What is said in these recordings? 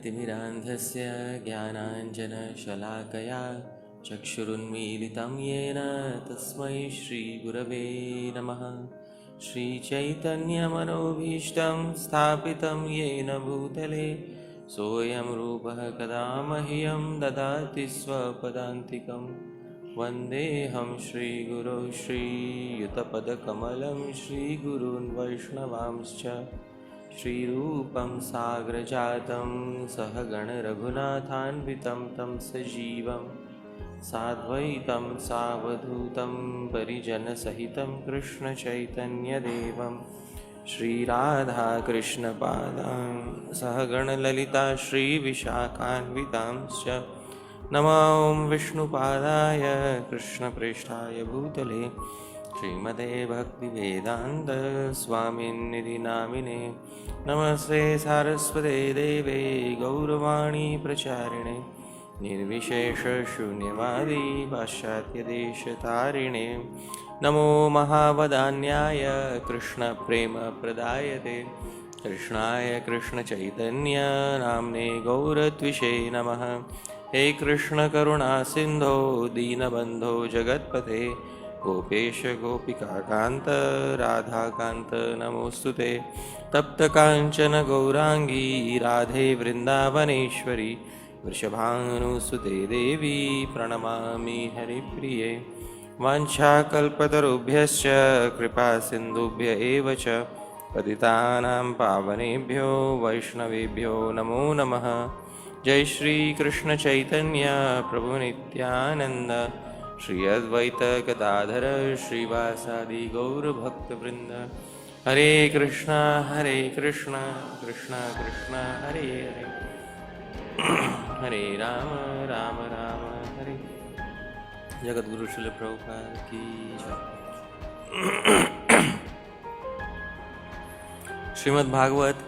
ज्ञानतिमिरान्धस्य ज्ञानाञ्जनशलाकया चक्षुरुन्मीलितं येन तस्मै श्रीगुरवे नमः। श्रीचैतन्यमनोभीष्टं स्थापितं येन भूतले सोऽयं रूपः कदा मह्यं ददाति स्वपदान्तिकं। वन्देऽहं श्रीगुरो श्रीयुतपदकमलं श्रीगुरून् वैष्णवांश्च श्रीरूपं साग्रजातं सहगणरघुनाथान्वितं तं सजीवं साद्वैतं सावधूतं परिजनसहितं कृष्णचैतन्यदेवं श्रीराधाकृष्णपादां सहगणललिता श्रीविशाखान्वितांश्च नमो विष्णुपादाय कृष्णप्रेष्ठाय भूतले श्रीमते भक्तिवेदान्त स्वामिन्निधि नामिने नमस्ते सारस्वते देवे गौरवाणी प्रचारिणे निर्विशेषशून्यवादी पाश्चात्यदेशतारिणे नमो महावदान्याय कृष्णप्रेमप्रदायते कृष्णाय कृष्णचैतन्य नाम्ने गौरत्विषे नमः। हे कृष्ण करुणा सिंधो दीनबंधो जगत्पते गोपेश गोपिकाकान्त राधाकान्त नमोस्तुते। तप्त कांचन गौरांगी राधे वृंदावनेश्वरी वृषभानुसुते देवी प्रणमामि हरिप्रिये। वाञ्छाकल्पतरुभ्यश्च कृपा सिन्धुभ्य एव च पतितानां पावनेभ्यो वैष्णवेभ्यो नमो नमः। जय श्री कृष्ण चैतन्य प्रभु नित्यानंद श्री अद्वैत गदाधर श्रीवासादि गौर भक्तवृंद। हरे कृष्णा कृष्णा कृष्णा हरे हरे हरे राम राम राम हरे। जगद्गुरु श्रील प्रभुपाद की जय। श्रीमद् भागवत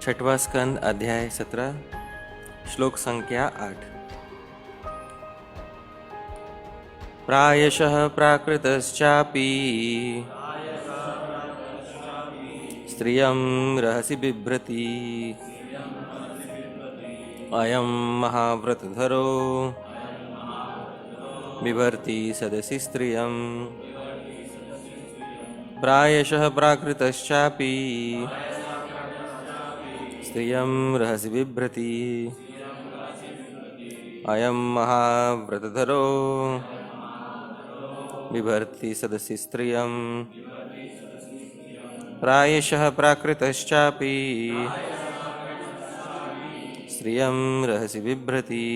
छठवां स्कंद अध्याय 17 श्लोक संख्या 8। प्रायशः प्राकृतश्चापि स्त्रियं रहसि बिभ्रति अयं महाव्रतधरो बिभर्ति सदसि स्त्रियं। प्रायशः प्राकृतश्चापि स्त्रियं रहसि बिभ्रति अयं महाव्रतधरो बिभर्ति सदसि स्त्रियं। प्रायशः प्राकृतश्चापि स्त्रियं रहसि बिभ्रति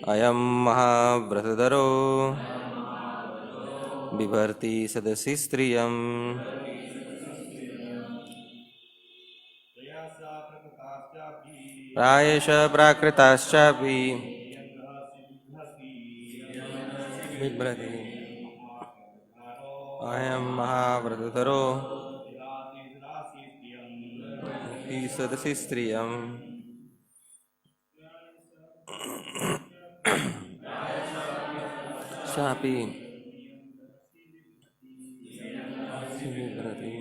अयं महाव्रतधरो बिभर्ति सदसि स्त्रियं। प्रायशः प्राकृताश्चापि बिभ्रति अयं महाव्रतधरो बिभर्ति सदसि स्त्रियं। शापि बिभ्रति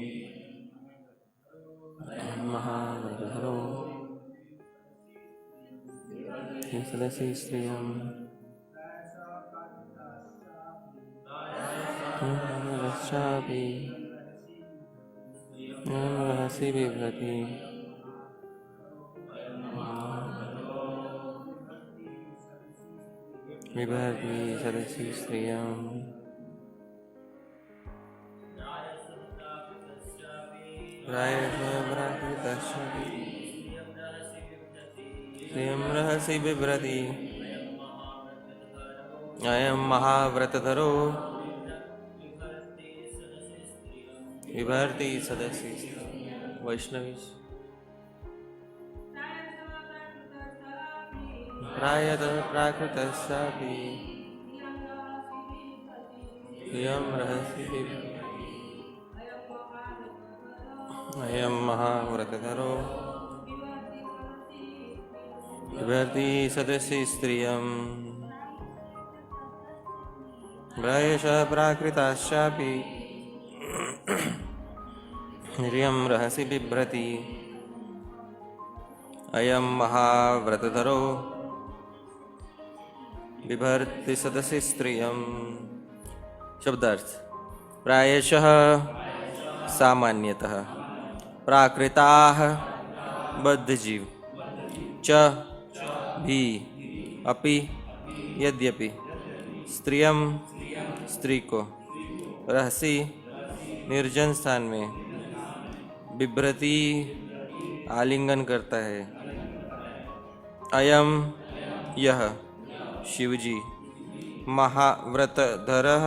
महाव्रतधरो सदसि स्त्रियं। शापि रहसि बिभ्रति बिभर्ति सदसि स्त्रियं। प्रायशः प्राकृतश्चापि स्त्रियं रहसि बिभ्रति अयं महाव्रतधरो बिभर्ति सदसि स्त्रियं। वैष्णवी। प्रायतः प्राकृतश्चापि स्त्रियं रहसि बिभ्रति अयं महाव्रतधरो बिभर्ति सदसि स्त्रियं। प्रायशः प्राकृताश्चापि स्त्रियं रहसि बिभ्रति अयम महाव्रतधरो बिभर्ति सदसि स्त्रियम्। शब्दार्थ। प्रायशः सामान्यतः प्राकृताः बद्धजीव च भी अपि यद्यपि स्त्रियम स्त्री को रहसी निर्जन स्थान में बिभ्रति आलिंगन करता है। अयम यह शिवजी महाव्रतधरः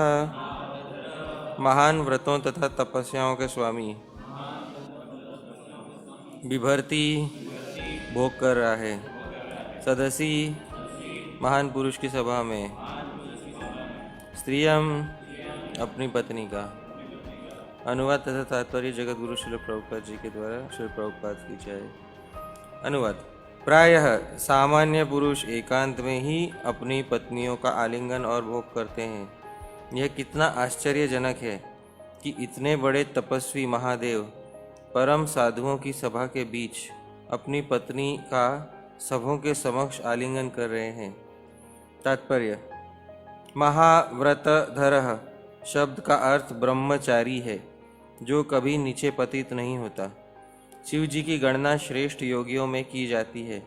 महान व्रतों तथा तपस्याओं के स्वामी बिभर्ती भोग कर रहा है सदसी महान पुरुष की सभा में स्त्रियम अपनी पत्नी का। अनुवाद तथा तात्पर्य जगत गुरु श्रील प्रभुपाद जी के द्वारा। श्री प्रभुपाद की जय। अनुवाद। प्रायः सामान्य पुरुष एकांत में ही अपनी पत्नियों का आलिंगन और भोग करते हैं। यह कितना आश्चर्यजनक है कि इतने बड़े तपस्वी महादेव परम साधुओं की सभा के बीच अपनी पत्नी का सबों के समक्ष आलिंगन कर रहे हैं। तात्पर्य। महाव्रतधरः शब्द का अर्थ ब्रह्मचारी है जो कभी नीचे पतित नहीं होता। शिव जी की गणना श्रेष्ठ योगियों में की जाती है,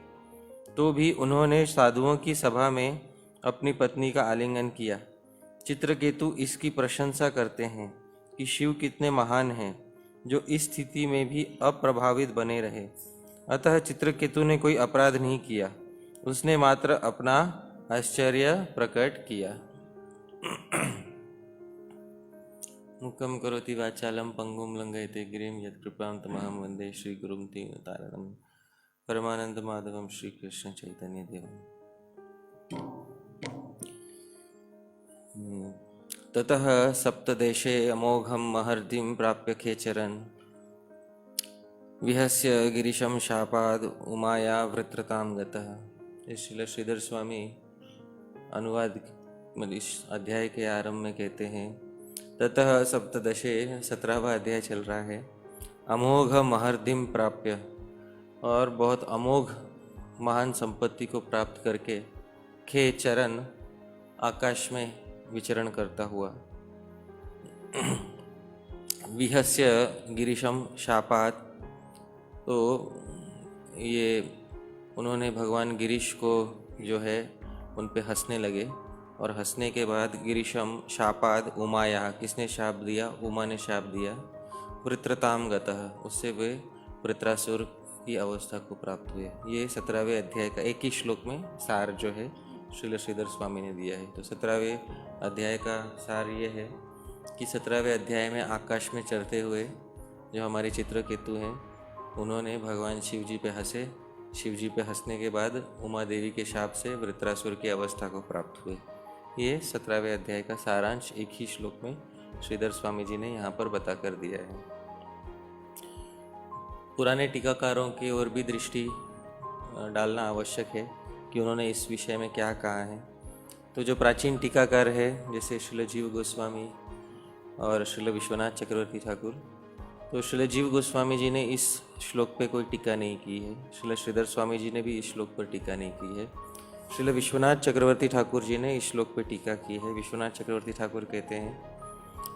तो भी उन्होंने साधुओं की सभा में अपनी पत्नी का आलिंगन किया। चित्रकेतु इसकी प्रशंसा करते हैं कि शिव कितने महान हैं जो इस स्थिति में भी अप्रभावित बने रहे। अतः चित्रकेतु ने कोई अपराध नहीं किया, उसने मात्र अपना आश्चर्य प्रकट किया। मुखम करोति वाचालम पंगुम लंघयते गिरिम यत्कृपां तमहं वंदे श्रीगुरुं दीनतारिणं परमानंद माधवम श्री कृष्ण चैतन्य देवम्। ततः सप्तदेशे अमोघं महर्दिं प्राप्य खेचरन् विहस्य गिरीशं शापाद उमाया वृत्रतां गतः। श्रील श्रीधर स्वामी अनुवाद इस अध्याय के आरंभ में कहते हैं, ततः सप्तदशे 17वां अध्याय चल रहा है। अमोघ महर्दिम प्राप्य, और बहुत अमोघ महान संपत्ति को प्राप्त करके खेचरन आकाश में विचरण करता हुआ विहस्य गिरीशम शापात, तो ये उन्होंने भगवान गिरीश को जो है उन पे हंसने लगे, और हंसने के बाद गिरीशम शापाद उमाया, किसने शाप दिया? उमा ने शाप दिया। वृत्रताम गतः, उससे वे वृत्रासुर की अवस्था को प्राप्त हुए। ये 17वें अध्याय का एक ही श्लोक में सार जो है श्रील श्रीधर स्वामी ने दिया है। तो 17वें अध्याय का सार ये है कि 17वें अध्याय में आकाश में चढ़ते हुए जो हमारे चित्रकेतु हैं उन्होंने भगवान शिव जी पे हंसे। शिव जी पे हंसने के बाद उमा देवी के शाप से वृत्रासुर की अवस्था को प्राप्त हुए। ये 17वें अध्याय का सारांश एक ही श्लोक में श्रीधर स्वामी जी ने यहाँ पर बता कर दिया है। पुराने टीकाकारों की ओर भी दृष्टि डालना आवश्यक है कि उन्होंने इस विषय में क्या कहा है। तो जो प्राचीन टीकाकार है जैसे श्रील जीव गोस्वामी और श्रील विश्वनाथ चक्रवर्ती ठाकुर, तो श्रील जीव गोस्वामी जी ने इस श्लोक पे कोई टीका नहीं की है। श्रील श्रीधर स्वामी जी ने भी इस श्लोक पर टीका नहीं की है। श्रील विश्वनाथ चक्रवर्ती ठाकुर जी ने इस श्लोक पर टीका की है। विश्वनाथ चक्रवर्ती ठाकुर कहते हैं,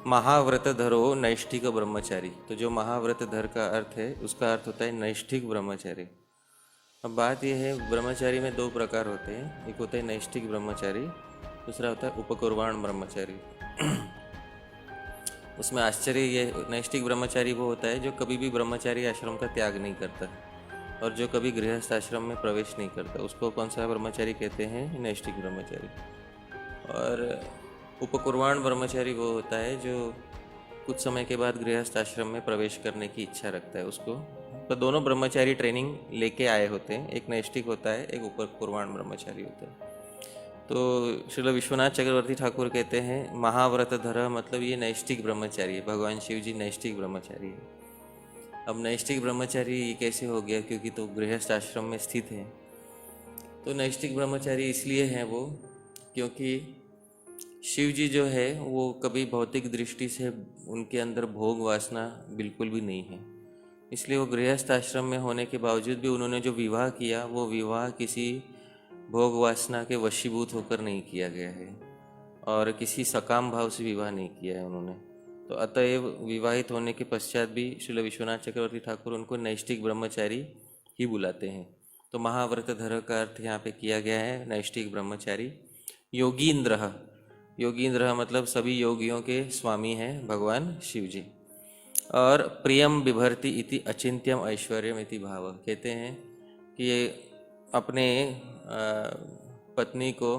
महाव्रतधरो नैष्ठिक ब्रह्मचारी। तो जो महाव्रतधर का अर्थ है उसका अर्थ होता है नैष्ठिक ब्रह्मचारी। अब बात यह है, ब्रह्मचारी में 2 प्रकार होते हैं। एक होता है नैष्ठिक ब्रह्मचारी, दूसरा होता है उपकुर्वाण ब्रह्मचारी। उसमें आश्चर्य ये, नैष्ठिक ब्रह्मचारी वो होता है जो कभी भी ब्रह्मचारी आश्रम का त्याग नहीं करता और जो कभी गृहस्थ आश्रम में प्रवेश नहीं करता, उसको कौन सा ब्रह्मचारी कहते हैं? नैष्ठिक ब्रह्मचारी। और उपकुर्वाण ब्रह्मचारी वो होता है जो कुछ समय के बाद गृहस्थ आश्रम में प्रवेश करने की इच्छा रखता है उसको। तो दोनों ब्रह्मचारी ट्रेनिंग लेके आए होते हैं, एक नैष्ठिक होता है, एक उपकुर्वाण ब्रह्मचारी होता है। तो श्रील विश्वनाथ चक्रवर्ती ठाकुर कहते हैं महाव्रतधर मतलब ये नैष्ठिक ब्रह्मचारी है। भगवान शिव जी नैष्ठिक ब्रह्मचारी है। अब नैष्ठिक ब्रह्मचारी कैसे हो गया? क्योंकि तो गृहस्थ आश्रम में स्थित है। तो नैष्ठिक ब्रह्मचारी इसलिए हैं वो क्योंकि शिव जी जो है वो कभी भौतिक दृष्टि से उनके अंदर भोग वासना बिल्कुल भी नहीं है। इसलिए वो गृहस्थ आश्रम में होने के बावजूद भी उन्होंने जो विवाह किया वो विवाह किसी भोग वासना के वशीभूत होकर नहीं किया गया है और किसी सकाम भाव से विवाह नहीं किया है उन्होंने। तो अतएव विवाहित होने के पश्चात भी श्रील विश्वनाथ चक्रवर्ती ठाकुर उनको नैष्ठिक ब्रह्मचारी ही बुलाते हैं। तो महाव्रत धर का अर्थ यहाँ पे किया गया है नैष्ठिक ब्रह्मचारी। योगींद्र, योगींद्र मतलब सभी योगियों के स्वामी हैं भगवान शिव जी। और प्रियम बिभर्ति इति अचिंत्यम ऐश्वर्यम इति भाव, कहते हैं कि ये अपने पत्नी को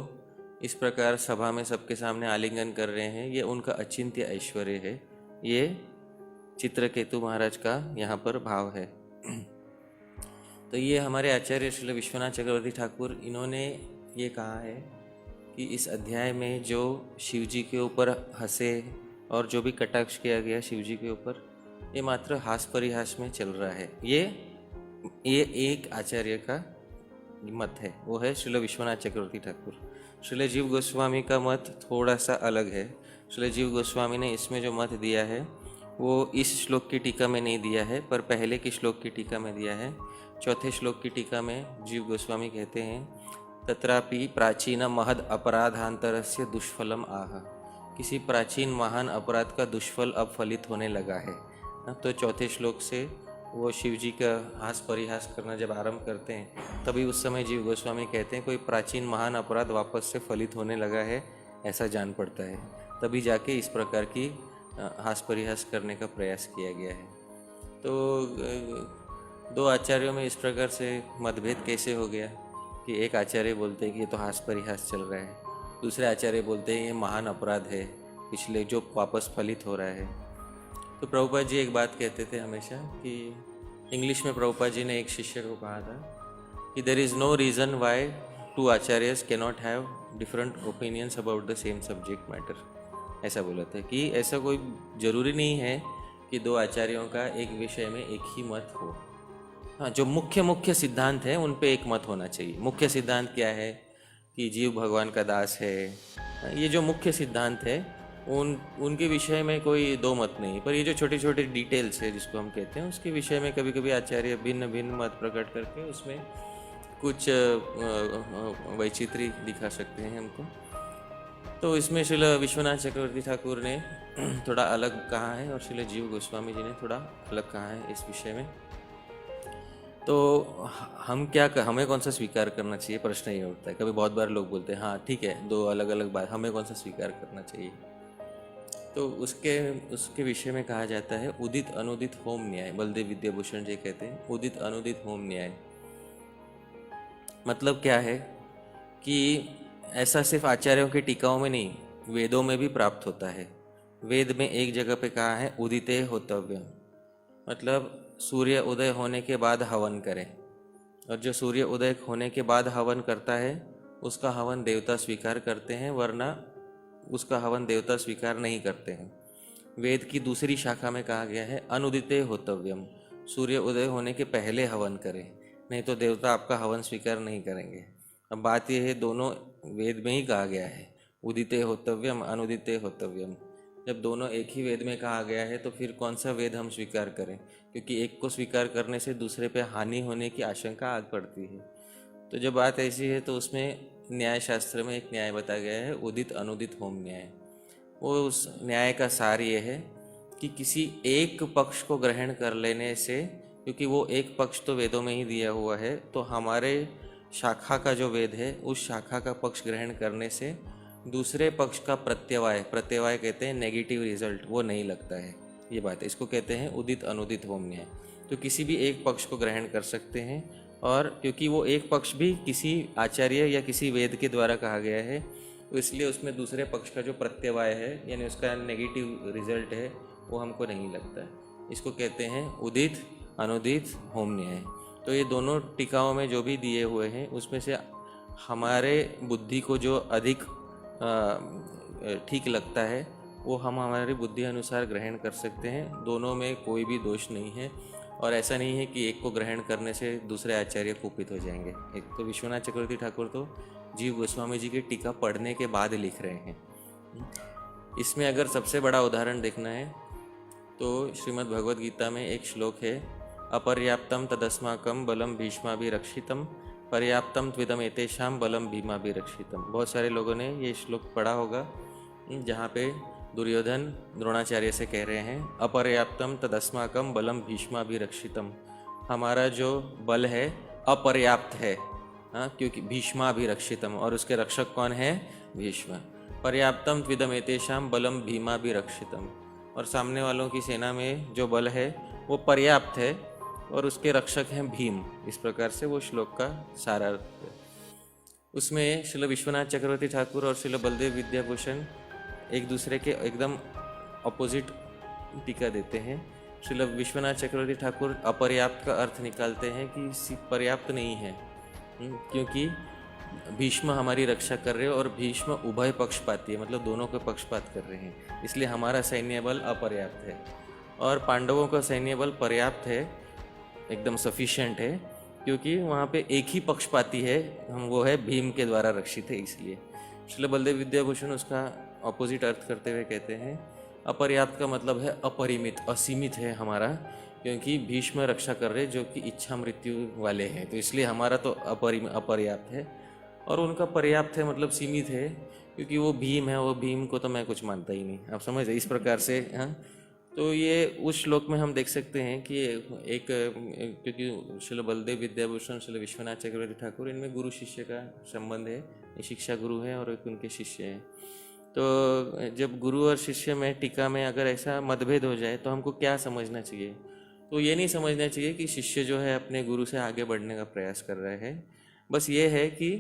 इस प्रकार सभा में सबके सामने आलिंगन कर रहे हैं, ये उनका अचिंत्य ऐश्वर्य है। ये चित्रकेतु महाराज का यहाँ पर भाव है। तो ये हमारे आचार्य श्री विश्वनाथ चक्रवर्ती ठाकुर, इन्होंने ये कहा है कि इस अध्याय में जो शिव जी के ऊपर हंसे और जो भी कटाक्ष किया गया शिव जी के ऊपर, ये मात्र हास परिहास में चल रहा है। ये एक आचार्य का मत है, वो है श्रील विश्वनाथ चक्रवर्ती ठाकुर। श्रील जीव गोस्वामी का मत थोड़ा सा अलग है। श्रील जीव गोस्वामी ने इसमें जो मत दिया है वो इस श्लोक की टीका में नहीं दिया है, पर पहले के श्लोक की टीका में दिया है। चौथे श्लोक की टीका में जीव गोस्वामी कहते हैं, तत्रापि प्राचीन महद अपराधांतरस्य दुष्फलम आह, किसी प्राचीन महान अपराध का दुष्फल अब फलित होने लगा है। तो चौथे श्लोक से वो शिव जी का हास परिहास करना जब आरंभ करते हैं, तभी उस समय जीव गोस्वामी कहते हैं कोई प्राचीन महान अपराध वापस से फलित होने लगा है, ऐसा जान पड़ता है। तभी जाके इस प्रकार की हास परिहास करने का प्रयास किया गया है। तो दो आचार्यों में इस प्रकार से मतभेद कैसे हो गया कि एक आचार्य बोलते हैं कि ये तो हास परिहास चल रहा है, दूसरे आचार्य बोलते हैं ये महान अपराध है पिछले जो वापस फलित हो रहा है। तो प्रभुपाद जी एक बात कहते थे हमेशा कि इंग्लिश में प्रभुपाद जी ने एक शिष्य को कहा था कि there is no reason why two आचार्यस can not have different opinions about the same subject matter. ऐसा बोला था कि ऐसा कोई ज़रूरी नहीं है कि दो आचार्यों का एक विषय में एक ही मत हो। हाँ, जो मुख्य सिद्धांत है उन पे एक मत होना चाहिए। मुख्य सिद्धांत क्या है कि जीव भगवान का दास है, ये जो मुख्य सिद्धांत है उनके विषय में कोई दो मत नहीं। पर ये जो छोटे छोटे डिटेल्स है जिसको हम कहते हैं, उसके विषय में कभी कभी आचार्य भिन्न भिन्न मत प्रकट करके उसमें कुछ वैचित्री दिखा सकते हैं हमको। तो इसमें श्रील विश्वनाथ चक्रवर्ती ठाकुर ने थोड़ा अलग कहा है और श्रील जीव गोस्वामी जी ने थोड़ा अलग कहा है इस विषय में। तो हमें कौन सा स्वीकार करना चाहिए, प्रश्न ये उठता है। कभी बहुत बार लोग बोलते हैं हाँ ठीक है, दो अलग अलग बात, हमें कौन सा स्वीकार करना चाहिए। तो उसके विषय में कहा जाता है उदित अनुदित होम न्याय। बलदेव विद्याभूषण जी कहते हैं उदित अनुदित होम न्याय। मतलब क्या है कि ऐसा सिर्फ आचार्यों के टीकाओं में नहीं, वेदों में भी प्राप्त होता है। वेद में एक जगह पे कहा है उदिते होतव्यम, मतलब सूर्य उदय होने के बाद हवन करें। और जो सूर्य उदय होने के बाद हवन करता है उसका हवन देवता स्वीकार करते हैं, वरना उसका हवन देवता स्वीकार नहीं करते हैं। वेद की दूसरी शाखा में कहा गया है अनुदिते होतव्यम, सूर्य उदय होने के पहले हवन करें, नहीं तो देवता आपका हवन स्वीकार नहीं करेंगे। अब बात यह है दोनों वेद में ही कहा गया है, उदिते होतव्यम अनुदिते होतव्यम। जब दोनों एक ही वेद में कहा गया है तो फिर कौन सा वेद हम स्वीकार करें, क्योंकि एक को स्वीकार करने से दूसरे पे हानि होने की आशंका आग पड़ती है। तो जब बात ऐसी है तो उसमें न्याय शास्त्र में एक न्याय बताया गया है उदित अनुदित होम न्याय। वो उस न्याय का सार ये है कि किसी एक पक्ष को ग्रहण कर लेने से, क्योंकि वो एक पक्ष तो वेदों में ही दिया हुआ है, तो हमारे शाखा का जो वेद है उस शाखा का पक्ष ग्रहण करने से दूसरे पक्ष का प्रत्यवाय कहते हैं नेगेटिव रिजल्ट, वो नहीं लगता है। ये बात है, इसको कहते हैं उदित अनुदित होम न्याय। तो किसी भी एक पक्ष को ग्रहण कर सकते हैं, और क्योंकि वो एक पक्ष भी किसी आचार्य या किसी वेद के द्वारा कहा गया है, तो इसलिए उसमें दूसरे पक्ष का जो प्रत्यवाय है यानी उसका नेगेटिव रिजल्ट है वो हमको नहीं लगता है। इसको कहते हैं उदित अनुदित होम न्याय। तो ये दोनों टीकाओं में जो भी दिए हुए हैं उसमें से हमारे बुद्धि को जो अधिक ठीक लगता है वो हम हमारी बुद्धि अनुसार ग्रहण कर सकते हैं। दोनों में कोई भी दोष नहीं है, और ऐसा नहीं है कि एक को ग्रहण करने से दूसरे आचार्य कुपित हो जाएंगे। एक तो विश्वनाथ चक्रवर्ती ठाकुर तो जीव गोस्वामी जी की टीका पढ़ने के बाद लिख रहे हैं। इसमें अगर सबसे बड़ा उदाहरण देखना है तो श्रीमद् भगवद गीता में एक श्लोक है अपर्याप्तम तदस्माकम बलम भीष्माभिरक्षितम पर्याप्तम त्विदम एतेषाम बलम भीमाभिरक्षितम। बहुत सारे लोगों ने ये श्लोक पढ़ा होगा, जहाँ पे दुर्योधन द्रोणाचार्य से कह रहे हैं अपर्याप्तम तदस्माकम बलम भीष्माभिरक्षितम, हमारा जो बल है अपर्याप्त है, हाँ, क्योंकि भीष्माभिरक्षितम, और उसके रक्षक कौन है? भीष्म। पर्याप्तम त्विदम एतेषाम बलम भीमाभिरक्षितम, और सामने वालों की सेना में जो बल है वो पर्याप्त है और उसके रक्षक हैं भीम। इस प्रकार से वो श्लोक का सारार्थ है। उसमें श्रील विश्वनाथ चक्रवर्ती ठाकुर और श्रील बलदेव विद्याभूषण एक दूसरे के एकदम अपोजिट टीका देते हैं। श्रील विश्वनाथ चक्रवर्ती ठाकुर अपर्याप्त का अर्थ निकालते हैं कि पर्याप्त नहीं है, क्योंकि भीष्म हमारी रक्षा कर रहे हो और भीष्म उभय पक्षपाती है, मतलब दोनों के पक्षपात कर रहे हैं, इसलिए हमारा सैन्य बल अपर्याप्त है। और पांडवों का सैन्य बल पर्याप्त है, एकदम सफिशिएंट है, क्योंकि वहाँ पे एक ही पक्षपाती है, हम वो है भीम के द्वारा रक्षित है। इसलिए श्रील बलदेव विद्याभूषण उसका ऑपोजिट अर्थ करते हुए कहते हैं अपर्याप्त का मतलब है अपरिमित, असीमित है हमारा, क्योंकि भीष्म रक्षा कर रहे जो कि इच्छा मृत्यु वाले हैं, तो इसलिए हमारा तो अपर्याप्त है। और उनका पर्याप्त है मतलब सीमित है, क्योंकि वो भीम है, वो भीम को तो मैं कुछ मानता ही नहीं। आप समझ रहे इस प्रकार से, हाँ। तो ये उस श्लोक में हम देख सकते हैं कि एक क्योंकि श्रील बलदेव विद्याभूषण, श्रील विश्वनाथ चक्रवर्ती ठाकुर, इनमें गुरु शिष्य का संबंध है, ये शिक्षा गुरु है और एक उनके शिष्य हैं। तो जब गुरु और शिष्य में टीका में अगर ऐसा मतभेद हो जाए तो हमको क्या समझना चाहिए? तो ये नहीं समझना चाहिए कि शिष्य जो है अपने गुरु से आगे बढ़ने का प्रयास कर रहे हैं। बस ये है कि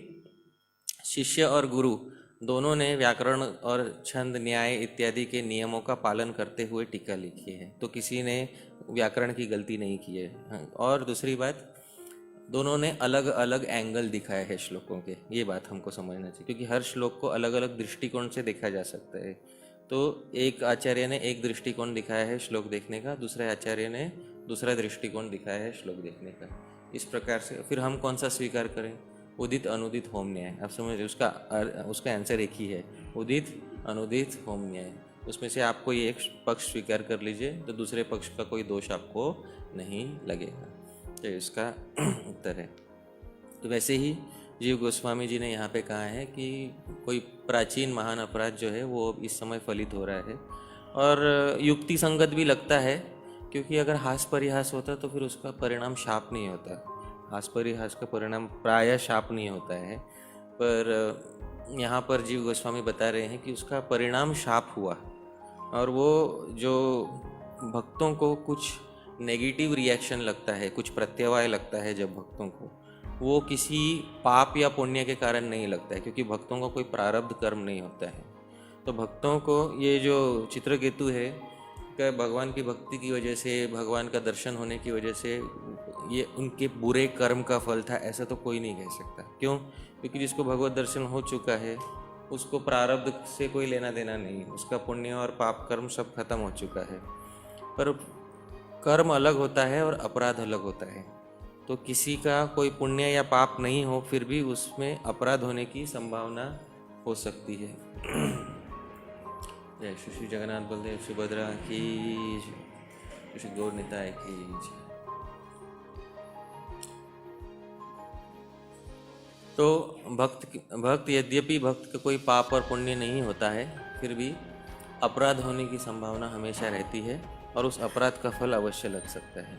शिष्य और गुरु दोनों ने व्याकरण और छंद, न्याय इत्यादि के नियमों का पालन करते हुए टीका लिखी है, तो किसी ने व्याकरण की गलती नहीं की है। और दूसरी बात, दोनों ने अलग अलग एंगल दिखाए हैं श्लोकों के, ये बात हमको समझना चाहिए, क्योंकि हर श्लोक को अलग अलग दृष्टिकोण से देखा जा सकता है। तो एक आचार्य ने एक दृष्टिकोण दिखाया है श्लोक देखने का, दूसरे आचार्य ने दूसरा दृष्टिकोण दिखाया है श्लोक देखने का। इस प्रकार से फिर हम कौन सा स्वीकार करें? उदित अनुदित होम न्याय। आप समझ, उसका आंसर एक ही है, उदित अनुदित होम न्याय। उसमें से आपको ये एक पक्ष स्वीकार कर लीजिए, तो दूसरे पक्ष का कोई दोष आपको नहीं लगेगा। तो इसका उत्तर है। तो वैसे ही जीव गोस्वामी जी ने यहाँ पे कहा है कि कोई प्राचीन महान अपराध जो है वो इस समय फलित हो रहा है, और युक्ति संगत भी लगता है, क्योंकि अगर हास परिहास होता तो फिर उसका परिणाम शाप नहीं होता। हास परिहास का परिणाम प्रायः शाप नहीं होता है, पर यहाँ पर जीव गोस्वामी बता रहे हैं कि उसका परिणाम शाप हुआ। और वो जो भक्तों को कुछ नेगेटिव रिएक्शन लगता है, कुछ प्रत्यवाय लगता है जब भक्तों को, वो किसी पाप या पुण्य के कारण नहीं लगता है, क्योंकि भक्तों का कोई प्रारब्ध कर्म नहीं होता है। तो भक्तों को ये जो चित्रकेतु है, क्या भगवान की भक्ति की वजह से, भगवान का दर्शन होने की वजह से ये उनके बुरे कर्म का फल था, ऐसा तो कोई नहीं कह सकता। क्यों? क्योंकि जिसको भगवत दर्शन हो चुका है उसको प्रारब्ध से कोई लेना देना नहीं, उसका पुण्य और पाप कर्म सब खत्म हो चुका है। पर कर्म अलग होता है और अपराध अलग होता है। तो किसी का कोई पुण्य या पाप नहीं हो, फिर भी उसमें अपराध होने की संभावना हो सकती है। जय श्री जगन्नाथ बलदेव सुभद्रा की, श्री गौर निताय की। तो भक्त यद्यपि भक्त का कोई पाप और पुण्य नहीं होता है, फिर भी अपराध होने की संभावना हमेशा रहती है और उस अपराध का फल अवश्य लग सकता है।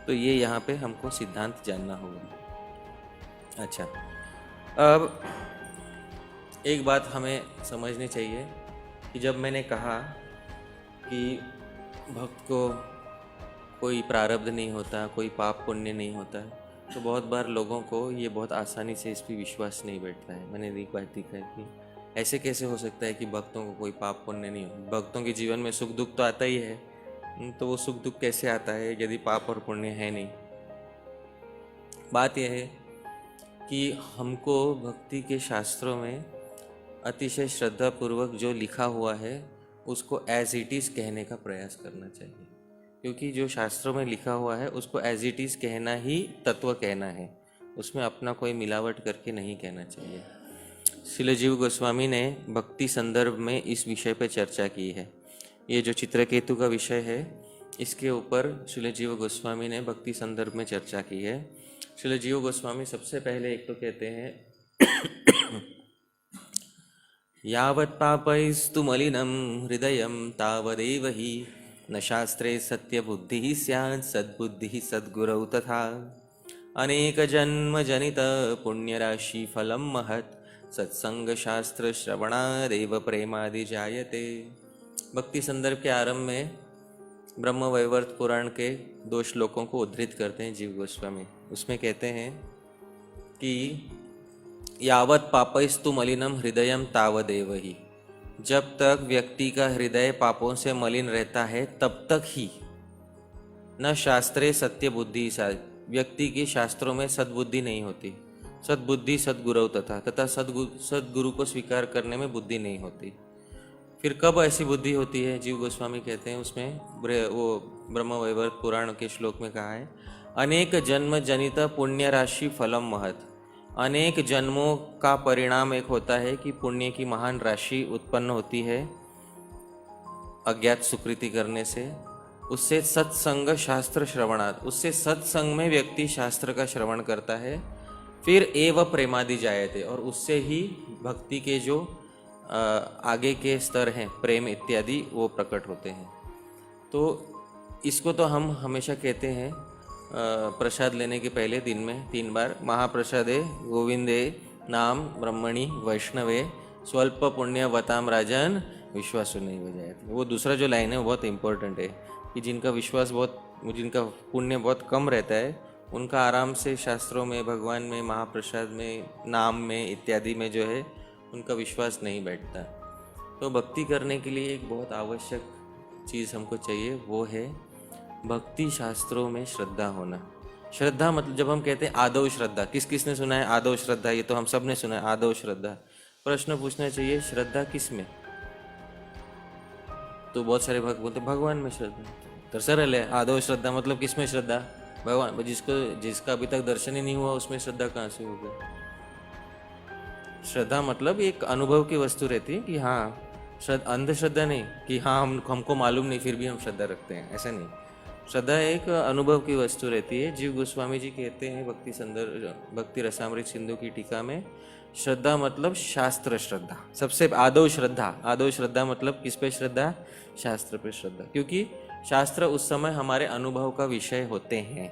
तो ये यहाँ पे हमको सिद्धांत जानना होगा। अच्छा, अब एक बात हमें समझनी चाहिए कि जब मैंने कहा कि भक्त को कोई प्रारब्ध नहीं होता, कोई पाप पुण्य नहीं होता, तो बहुत बार लोगों को ये बहुत आसानी से इस पर विश्वास नहीं बैठता है। मैंने एक बात देखा है कि ऐसे कैसे हो सकता है कि भक्तों को कोई पाप पुण्य नहीं हो। भक्तों के जीवन में सुख दुख तो आता ही है, तो वो सुख दुख कैसे आता है यदि पाप और पुण्य है नहीं। बात यह है कि हमको भक्ति के शास्त्रों में अतिशय श्रद्धापूर्वक जो लिखा हुआ है उसको एज इट इज़ कहने का प्रयास करना चाहिए, क्योंकि जो शास्त्रों में लिखा हुआ है उसको एज इट इज़ कहना ही तत्व कहना है, उसमें अपना कोई मिलावट करके नहीं कहना चाहिए। श्रील जीव गोस्वामी ने भक्ति संदर्भ में इस विषय पर चर्चा की है। ये जो चित्रकेतु का विषय है, इसके ऊपर श्रील जीव गोस्वामी ने भक्ति संदर्भ में चर्चा की है। श्रील जीव गोस्वामी सबसे पहले एक तो कहते हैं यावत् पापैस्तु मलिनं हृदयं तावदेव हि न शास्त्रे सत्यबुद्धिः स्यात् सद्बुद्धिः सद्गुरौ तथा अनेक जन्म जनित पुण्यराशि फलं महत् सत्संग शास्त्र श्रवणादेव प्रेमादि जायते। भक्ति संदर्भ के आरंभ में ब्रह्म वैवर्त पुराण के 2 श्लोकों को उद्धृत करते हैं जीव गोस्वामी। उसमें कहते हैं कि यावत् पापैस्तु मलिनम हृदयम तावदेव ही, जब तक व्यक्ति का हृदय पापों से मलिन रहता है तब तक ही न शास्त्रे सत्य बुद्धि, व्यक्ति की शास्त्रों में सद्बुद्धि नहीं होती। सद्बुद्धि सद्गुरु तथा सद्गुरु को स्वीकार करने में बुद्धि नहीं होती। फिर कब ऐसी बुद्धि होती है? जीव गोस्वामी कहते हैं उसमें वो ब्रह्म वैवर्त पुराण के श्लोक में कहा है अनेक जन्म जनित पुण्य राशि फलम महत्। अनेक जन्मों का परिणाम एक होता है कि पुण्य की महान राशि उत्पन्न होती है अज्ञात सुकृति करने से। उससे सत्संग शास्त्र श्रवणात्, उससे सत्संग में व्यक्ति शास्त्र का श्रवण करता है। फिर एव प्रेमादि जायते, और उससे ही भक्ति के जो आगे के स्तर हैं प्रेम इत्यादि वो प्रकट होते हैं। तो इसको तो हम हमेशा कहते हैं प्रसाद लेने के पहले दिन में 3 बार महाप्रसादे गोविंदे नाम ब्रह्मणि वैष्णवे स्वल्प पुण्यवताम राजन विश्वासु नहीं बजाए। वो दूसरा जो लाइन है वो बहुत इंपॉर्टेंट है कि जिनका पुण्य बहुत कम रहता है उनका आराम से शास्त्रों में, भगवान में, महाप्रसाद में, नाम में इत्यादि में जो है उनका विश्वास नहीं बैठता। तो भक्ति करने के लिए एक बहुत आवश्यक चीज़ हमको चाहिए, वो है भक्ति शास्त्रों में श्रद्धा होना। श्रद्धा मतलब जब हम कहते हैं आदौ श्रद्धा, किसने सुना है आदौ श्रद्धा? ये तो हम सब ने सुना है आदौ श्रद्धा। प्रश्न पूछना चाहिए श्रद्धा किस में? तो बहुत सारे भक्त बोलते भगवान में श्रद्धा। तो सरल है, आदौ श्रद्धा मतलब किस में श्रद्धा? भगवान। जिसका अभी तक दर्शन ही नहीं हुआ उसमें श्रद्धा कहाँ से होगा? श्रद्धा मतलब एक अनुभव की वस्तु रहती है कि हाँ, अंधश्रद्धा नहीं कि हाँ हमको मालूम नहीं फिर भी हम श्रद्धा रखते हैं, ऐसा नहीं। श्रद्धा एक अनुभव की वस्तु रहती है। जीव गोस्वामी जी कहते हैं भक्ति रसामृत सिंधु की टीका में, श्रद्धा मतलब शास्त्र श्रद्धा। सबसे आदौ श्रद्धा मतलब किस पे श्रद्धा? शास्त्र पे श्रद्धा। क्योंकि शास्त्र उस समय हमारे अनुभव का विषय होते हैं।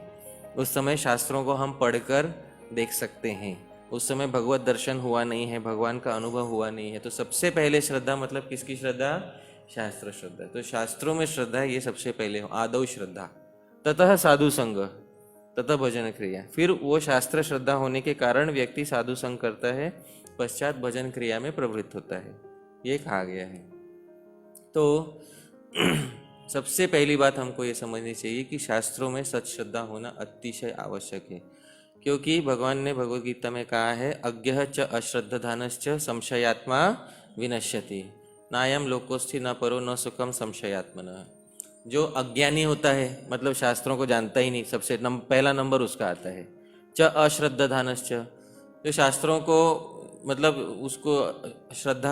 उस समय शास्त्रों को हम पढ़कर देख सकते हैं। उस समय भगवत दर्शन हुआ नहीं है, भगवान का अनुभव हुआ नहीं है। तो सबसे पहले श्रद्धा मतलब किसकी श्रद्धा? शास्त्र श्रद्धा। तो शास्त्रों में श्रद्धा ये सबसे पहले हो, आदौ श्रद्धा। ततः साधु संग, ततः भजन क्रिया। फिर वो शास्त्र श्रद्धा होने के कारण व्यक्ति साधु संग करता है, पश्चात भजन क्रिया में प्रवृत्त होता है, ये कहा गया है। तो सबसे पहली बात हमको ये समझनी चाहिए कि शास्त्रों में सच्श्रद्धा होना अतिशय आवश्यक है। क्योंकि भगवान ने भगवद गीता में कहा है अज्ञः च अश्रद्धानश्च संशयात्मा विनश्यति नायम लोकोस्थि न परो न सुखम संशयात्मनः। जो अज्ञानी होता है मतलब शास्त्रों को जानता ही नहीं, सबसे पहला नंबर उसका आता है। च अश्रद्धानश्च, जो शास्त्रों को मतलब उसको श्रद्धा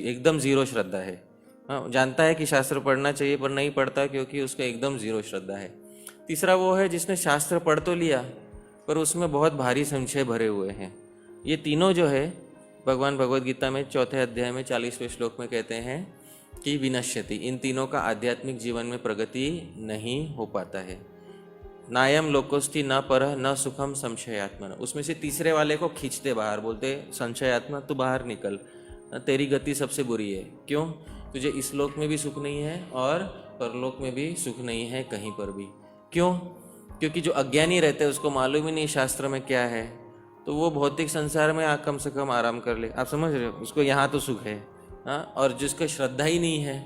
एकदम जीरो श्रद्धा है। हाँ, जानता है कि शास्त्र पढ़ना चाहिए पर नहीं पढ़ता क्योंकि उसका एकदम जीरो श्रद्धा है। तीसरा वो है जिसने शास्त्र पढ़ तो लिया पर उसमें बहुत भारी संशय भरे हुए हैं। ये तीनों जो है भगवान भगवद गीता में 4थे अध्याय में 40वें श्लोक में कहते हैं कि विनश्यति, इन तीनों का आध्यात्मिक जीवन में प्रगति नहीं हो पाता है। नायम लोकोस्थि न परः न सुखम संशयात्मन, उसमें से तीसरे वाले को खींचते बाहर, बोलते संशयात्मा तू बाहर निकल, तेरी गति सबसे बुरी है। क्यों? तुझे इस लोक में भी सुख नहीं है और परलोक में भी सुख नहीं है कहीं पर भी। क्यों? क्योंकि जो अज्ञानी रहते हैं उसको मालूम ही नहीं शास्त्र में क्या है, तो वो भौतिक संसार में कम से कम आराम कर ले। आप समझ रहे हो? उसको यहाँ तो सुख है। हाँ, और जिसको श्रद्धा ही नहीं है,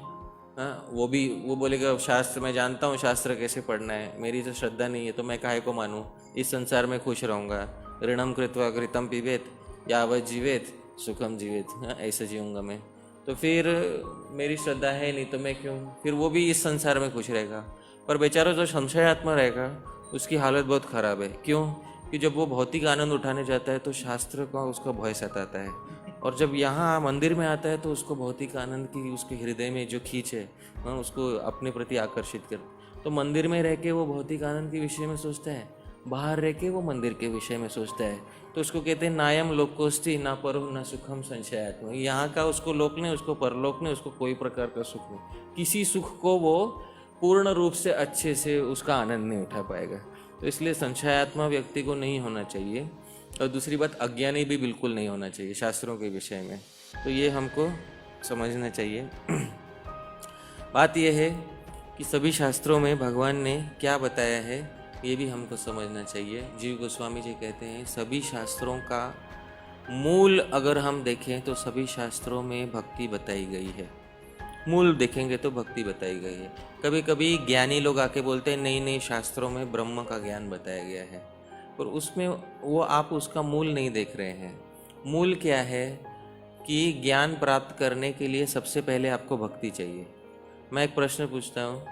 हाँ, वो बोलेगा शास्त्र में जानता हूँ शास्त्र कैसे पढ़ना है, मेरी तो श्रद्धा नहीं है तो मैं काहे को मानूँ, इस संसार में खुश रहूँगा। ऋणम कृत्वा घृतम पिबेत यावत जीवेत सुखम जीवेत, हाँ, ऐसे जीऊँगा मैं। तो फिर मेरी श्रद्धा है नहीं तो मैं क्यों, फिर वो भी इस संसार में खुश रहेगा। पर बेचारा जो संशयात्मा रहेगा उसकी हालत बहुत ख़राब है। क्यों? कि जब वो भौतिक आनंद उठाने जाता है तो शास्त्र का उसका भय सताता है, और जब यहाँ मंदिर में आता है तो उसको भौतिक आनंद की उसके हृदय में जो खींच है उसको अपने प्रति आकर्षित कर। तो मंदिर में रह के वो भौतिक आनंद के विषय में सोचता है, बाहर रह के वो मंदिर के विषय में सोचता है। तो उसको कहते हैं नायम लोकोस्ति ना परो ना सुखम संशयात्म। यहाँ का उसको लोक नहीं, उसको परलोक नहीं, उसको कोई प्रकार का सुख नहीं। किसी सुख को वो पूर्ण रूप से अच्छे से उसका आनंद नहीं उठा पाएगा। तो इसलिए संशयात्मा व्यक्ति को नहीं होना चाहिए। और दूसरी बात, अज्ञानी भी बिल्कुल नहीं होना चाहिए शास्त्रों के विषय में। तो ये हमको समझना चाहिए। बात यह है कि सभी शास्त्रों में भगवान ने क्या बताया है ये भी हमको समझना चाहिए। जीव गोस्वामी जी कहते हैं सभी शास्त्रों का मूल अगर हम देखें तो सभी शास्त्रों में भक्ति बताई गई है। मूल देखेंगे तो भक्ति बताई गई है। कभी कभी ज्ञानी लोग आके बोलते हैं नहीं नहीं शास्त्रों में ब्रह्म का ज्ञान बताया गया है, और उसमें वो आप उसका मूल नहीं देख रहे हैं। मूल क्या है कि ज्ञान प्राप्त करने के लिए सबसे पहले आपको भक्ति चाहिए। मैं एक प्रश्न पूछता हूँ,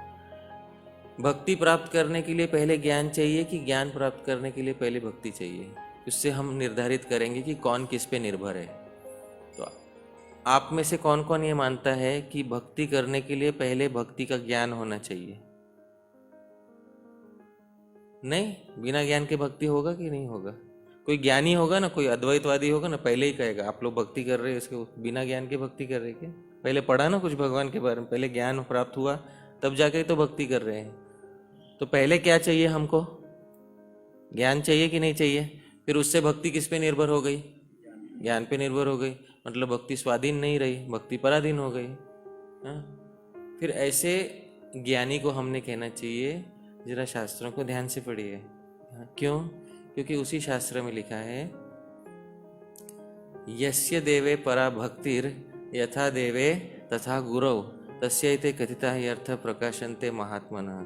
भक्ति प्राप्त करने के लिए पहले ज्ञान चाहिए कि ज्ञान प्राप्त करने के लिए पहले भक्ति चाहिए? उससे हम निर्धारित करेंगे कि कौन किस पे निर्भर है। तो आप में से कौन कौन ये मानता है कि भक्ति करने के लिए पहले भक्ति का ज्ञान होना चाहिए? नहीं, बिना ज्ञान के भक्ति होगा कि नहीं होगा? कोई ज्ञानी होगा ना, कोई अद्वैतवादी होगा ना, पहले ही कहेगा आप लोग भक्ति कर रहे हैं, इसके बिना ज्ञान के भक्ति कर रहे क्या? पहले पढ़ा ना कुछ भगवान के बारे में, पहले ज्ञान प्राप्त हुआ तब जाके तो भक्ति कर रहे हैं। तो पहले क्या चाहिए हमको? ज्ञान चाहिए कि नहीं चाहिए? फिर उससे भक्ति किस पे निर्भर हो गई? ज्ञान पे निर्भर हो गई। मतलब भक्ति स्वाधीन नहीं रही, भक्ति पराधीन हो गई। हाँ, फिर ऐसे ज्ञानी को हमने कहना चाहिए जरा शास्त्रों को ध्यान से पढ़िए। क्यों? क्योंकि उसी शास्त्र में लिखा है यस्य देवे परा भक्तिर यथा देवे तथा गुरौ तस्यैते कथिता ही अर्थ प्रकाशन्ते महात्मना।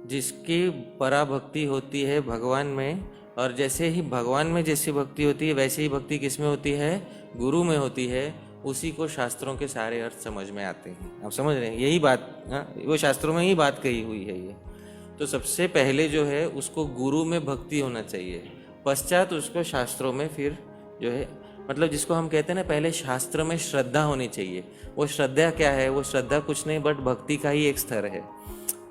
जिसकी परा भक्ति होती है भगवान में, और जैसे ही भगवान में जैसी भक्ति होती है वैसे ही भक्ति किस में होती है? गुरु में होती है। उसी को शास्त्रों के सारे अर्थ समझ में आते हैं। आप समझ रहे हैं? यही बात, हाँ, वो शास्त्रों में ही बात कही हुई है ये। तो सबसे पहले जो है उसको गुरु में भक्ति होना चाहिए, पश्चात उसको शास्त्रों में फिर जो है, मतलब जिसको हम कहते हैं ना, पहले शास्त्र में श्रद्धा होनी चाहिए। वो श्रद्धा क्या है? वो श्रद्धा कुछ नहीं बट भक्ति का ही एक स्तर है।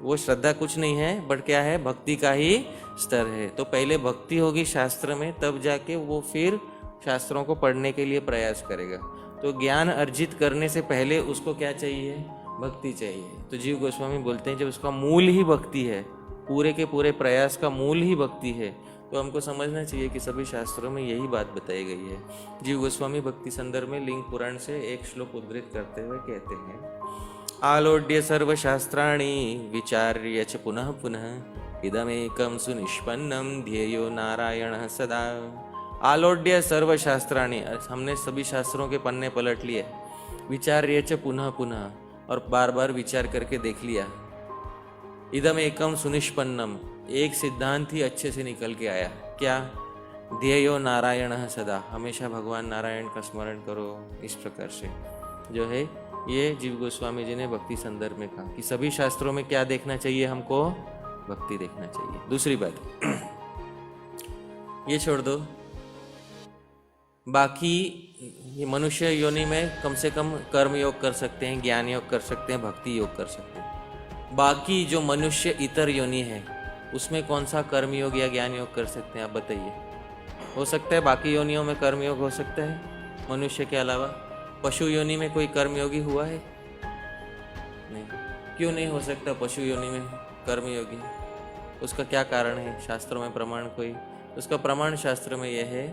वो श्रद्धा कुछ नहीं है बट क्या है? भक्ति का ही स्तर है। तो पहले भक्ति होगी शास्त्र में, तब जाके वो फिर शास्त्रों को पढ़ने के लिए प्रयास करेगा। तो ज्ञान अर्जित करने से पहले उसको क्या चाहिए? भक्ति चाहिए। तो जीव गोस्वामी बोलते हैं जब उसका मूल ही भक्ति है, पूरे के पूरे प्रयास का मूल ही भक्ति है, तो हमको समझना चाहिए कि सभी शास्त्रों में यही बात बताई गई है। जीव गोस्वामी भक्ति संदर्भ में लिंग पुराण से एक श्लोक उद्धृत करते हुए कहते हैं, आलोड्य सर्वशास्त्राणि विचार्य च पुनः पुनः इदमेकं सुनिष्पन्नं ध्येयो नारायणः सदा। आलोड्य सर्वशास्त्राणि, हमने सभी शास्त्रों के पन्ने पलट लिए, विचार्य च पुनः पुनः, और बार बार विचार करके देख लिया, इदमेकं सुनिष्पन्नम, एक सिद्धांत ही अच्छे से निकल के आया, क्या? ध्येयो नारायणः सदा, हमेशा भगवान नारायण का स्मरण करो। इस प्रकार से जो है ये जीव गोस्वामी जी ने भक्ति संदर्भ में कहा कि सभी शास्त्रों में क्या देखना चाहिए हमको? भक्ति देखना चाहिए। दूसरी बात ये छोड़ दो, बाकी ये मनुष्य योनि में कम से कम कर्म योग कर सकते हैं, ज्ञान योग कर सकते हैं, भक्ति योग कर सकते हैं। बाकी जो मनुष्य इतर योनि है उसमें कौन सा कर्म योग या ज्ञान योग कर सकते हैं? आप बताइए। हो सकता है बाकी योनियों में कर्म योग हो सकता है मनुष्य के अलावा? पशु योनि में कोई कर्मयोगी हुआ है? नहीं। क्यों नहीं हो सकता पशु योनि में कर्मयोगी? उसका क्या कारण है? शास्त्रों में प्रमाण कोई? उसका प्रमाण शास्त्र में यह है,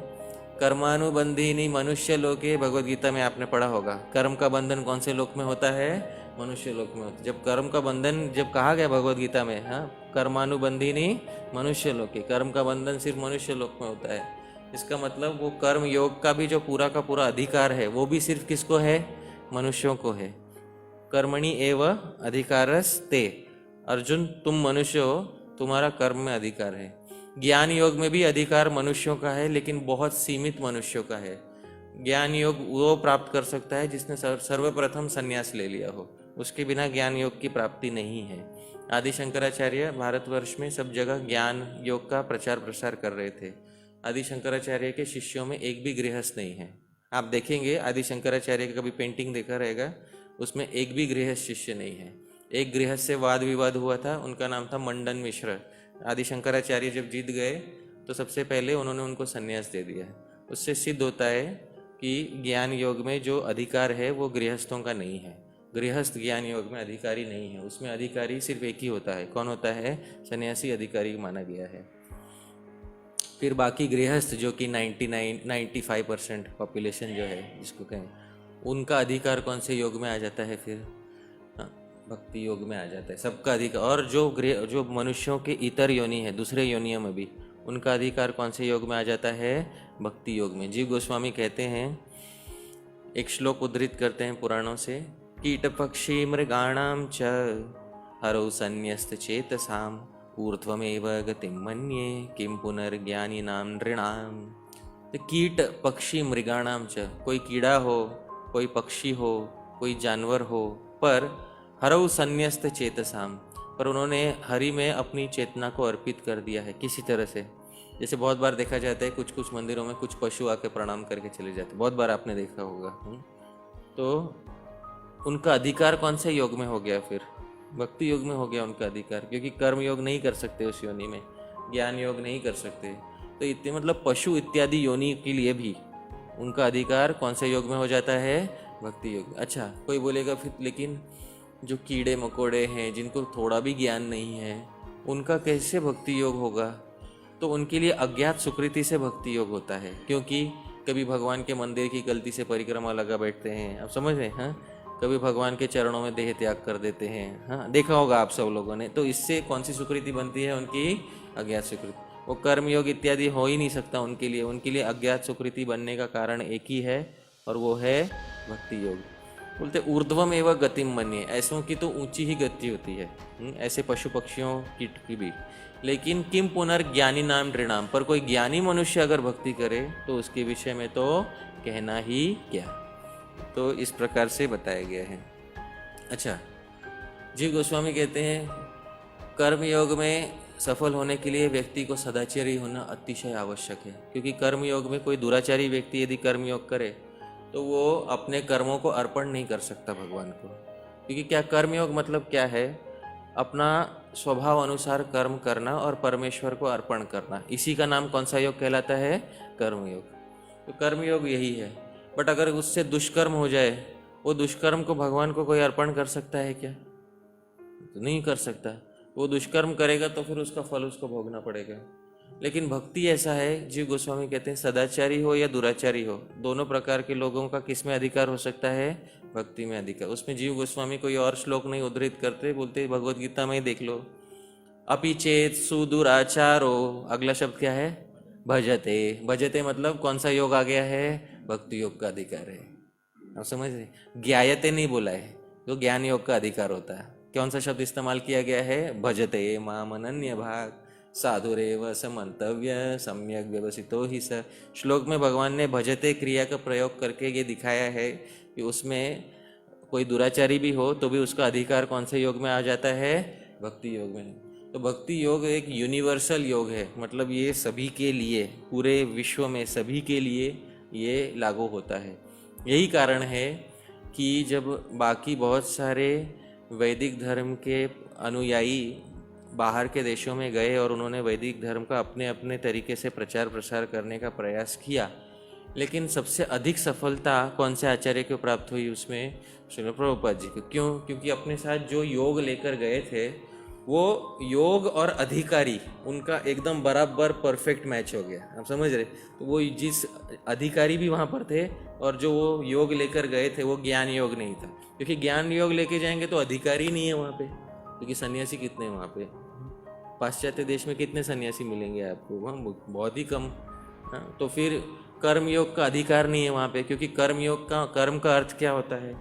कर्मानुबंधिनी मनुष्य लोके, भगवद गीता में आपने पढ़ा होगा। कर्म का बंधन कौन से लोक में होता है? मनुष्य लोक में होता है। जब कर्म का बंधन जब कहा गया भगवद गीता में, हाँ, कर्मानुबंधिनी मनुष्य लोके, कर्म का बंधन सिर्फ मनुष्य लोक में होता है। इसका मतलब वो कर्म योग का भी जो पूरा का पूरा अधिकार है वो भी सिर्फ किसको है? मनुष्यों को है। कर्मणि एव अधिकारस्ते, अर्जुन तुम मनुष्य हो, तुम्हारा कर्म में अधिकार है। ज्ञान योग में भी अधिकार मनुष्यों का है, लेकिन बहुत सीमित मनुष्यों का है। ज्ञान योग वो प्राप्त कर सकता है जिसने सर्वप्रथम संन्यास ले लिया हो, उसके बिना ज्ञान योग की प्राप्ति नहीं है। आदि शंकराचार्य भारतवर्ष में सब जगह ज्ञान योग का प्रचार प्रसार कर रहे थे। आदि शंकराचार्य के शिष्यों में एक भी गृहस्थ नहीं है। आप देखेंगे आदि शंकराचार्य का कभी पेंटिंग देखा रहेगा, उसमें एक भी गृहस्थ शिष्य नहीं है। एक गृहस्थ से वाद विवाद हुआ था, उनका नाम था मंडन मिश्र। आदि शंकराचार्य जब जीत गए तो सबसे पहले उन्होंने उनको संन्यास दे दिया। उससे सिद्ध होता है कि ज्ञान योग में जो अधिकार है वो गृहस्थों का नहीं है। गृहस्थ ज्ञान योग में अधिकारी नहीं है, उसमें अधिकारी सिर्फ एक ही होता है। कौन होता है? सन्यासी अधिकारी माना गया है। फिर बाकी गृहस्थ जो कि 95% पॉपुलेशन जो है जिसको कहें, उनका अधिकार कौन से योग में आ जाता है? फिर भक्ति योग में आ जाता है सबका अधिकार। और जो मनुष्यों के इतर योनि है, दूसरे योनियों में भी, उनका अधिकार कौन से योग में आ जाता है? भक्ति योग में। जीव गोस्वामी कहते हैं, एक श्लोक उद्धृत करते हैं पुराणों से, कीट पक्षी मृगाणाम च हरौ संन्यस्त चेतसाम ऊर्ध्वमेव गतिम मन्ये किम पुनर्ज्ञानिनाम नृणाम। तो कीट पक्षी मृगाणाम च, कोई कीड़ा हो, कोई पक्षी हो, कोई जानवर हो, पर हरौ संन्यस्त चेतसाम, पर उन्होंने हरि में अपनी चेतना को अर्पित कर दिया है किसी तरह से। जैसे बहुत बार देखा जाता है कुछ कुछ मंदिरों में कुछ पशु आके प्रणाम करके चले जाते, बहुत बार आपने देखा होगा। तो उनका अधिकार कौन से योग में हो गया? फिर भक्ति योग में हो गया उनका अधिकार, क्योंकि कर्म योग नहीं कर सकते उस योनि में, ज्ञान योग नहीं कर सकते। तो इतने मतलब पशु इत्यादि योनि के लिए भी उनका अधिकार कौन से योग में हो जाता है? भक्ति योग। अच्छा, कोई बोलेगा फिर लेकिन जो कीड़े मकोड़े हैं जिनको थोड़ा भी ज्ञान नहीं है, उनका कैसे भक्ति योग होगा? तो उनके लिए अज्ञात सुकृति से भक्ति योग होता है, क्योंकि कभी भगवान के मंदिर की गलती से परिक्रमा लगा बैठते हैं, आप समझ रहे हैं? हाँ, कभी भगवान के चरणों में देह त्याग कर देते हैं। हाँ, देखा होगा आप सब लोगों ने। तो इससे कौन सी सुकृति बनती है? उनकी अज्ञात सुकृति। वो कर्म योग इत्यादि हो ही नहीं सकता उनके लिए। उनके लिए अज्ञात सुकृति बनने का कारण एक ही है, और वो है भक्ति योग। बोलते ऊर्ध्वम एवं गतिम मन्ये, ऐसों की तो ऊंची ही गति होती है, ऐसे पशु पक्षियों कीट की भी। लेकिन किम पुनर्ज्ञानी नाम नृणाम, पर कोई ज्ञानी मनुष्य अगर भक्ति करे तो उसके विषय में तो कहना ही क्या। तो इस प्रकार से बताया गया है। अच्छा, जीव गोस्वामी कहते हैं कर्म योग में सफल होने के लिए व्यक्ति को सदाचारी होना अतिशय आवश्यक है, क्योंकि कर्म योग में कोई दुराचारी व्यक्ति यदि कर्म योग करे तो वो अपने कर्मों को अर्पण नहीं कर सकता भगवान को। क्योंकि क्या कर्म योग मतलब क्या है? अपना स्वभाव अनुसार कर्म करना और परमेश्वर को अर्पण करना, इसी का नाम कौन सा योग कहलाता है? कर्म योग। तो कर्म योग यही है। बट अगर उससे दुष्कर्म हो जाए, वो दुष्कर्म को भगवान को कोई अर्पण कर सकता है क्या? तो नहीं कर सकता। वो दुष्कर्म करेगा तो फिर उसका फल उसको भोगना पड़ेगा। लेकिन भक्ति ऐसा है, जीव गोस्वामी कहते हैं सदाचारी हो या दुराचारी हो, दोनों प्रकार के लोगों का किस में अधिकार हो सकता है? भक्ति में अधिकार। उसमें जीव गोस्वामी कोई और श्लोक नहीं उद्धृत करते, बोलते भगवद गीता में ही देख लो, अपि चेत सुदुराचारो, अगला शब्द क्या है? भजते। भजते मतलब कौन सा योग आ गया है? भक्ति योग का अधिकार है। आप समझ रहे? ज्ञायते नहीं बोला है, जो ज्ञान योग का अधिकार होता है। कौन सा शब्द इस्तेमाल किया गया है? भजते माम अनन्य भाग साधुरेव समंतव्य सम्यक व्यवसितो ही स। श्लोक में भगवान ने भजते क्रिया का प्रयोग करके ये दिखाया है कि उसमें कोई दुराचारी भी हो तो भी उसका अधिकार कौन से योग में आ जाता है? भक्ति योग में। तो भक्ति योग एक यूनिवर्सल योग है, मतलब ये सभी के लिए, पूरे विश्व में सभी के लिए ये लागू होता है। यही कारण है कि जब बाकी बहुत सारे वैदिक धर्म के अनुयायी बाहर के देशों में गए और उन्होंने वैदिक धर्म का अपने अपने तरीके से प्रचार प्रसार करने का प्रयास किया, लेकिन सबसे अधिक सफलता कौन से आचार्य को प्राप्त हुई? उसमें श्रील प्रभुपाद जी को। क्यों? क्योंकि अपने साथ जो योग लेकर गए थे वो योग और अधिकारी उनका एकदम बराबर परफेक्ट मैच हो गया। आप समझ रहे? तो वो जिस अधिकारी भी वहाँ पर थे और जो वो योग लेकर गए थे वो ज्ञान योग नहीं था, क्योंकि ज्ञान योग लेके जाएंगे तो अधिकारी नहीं है वहाँ पे, क्योंकि सन्यासी कितने हैं वहाँ पे? पाश्चात्य देश में कितने सन्यासी मिलेंगे आपको? वहाँ बहुत ही कम। हाँ, तो फिर कर्म योग का अधिकार नहीं है वहाँ पे, क्योंकि कर्म का अर्थ क्या होता है?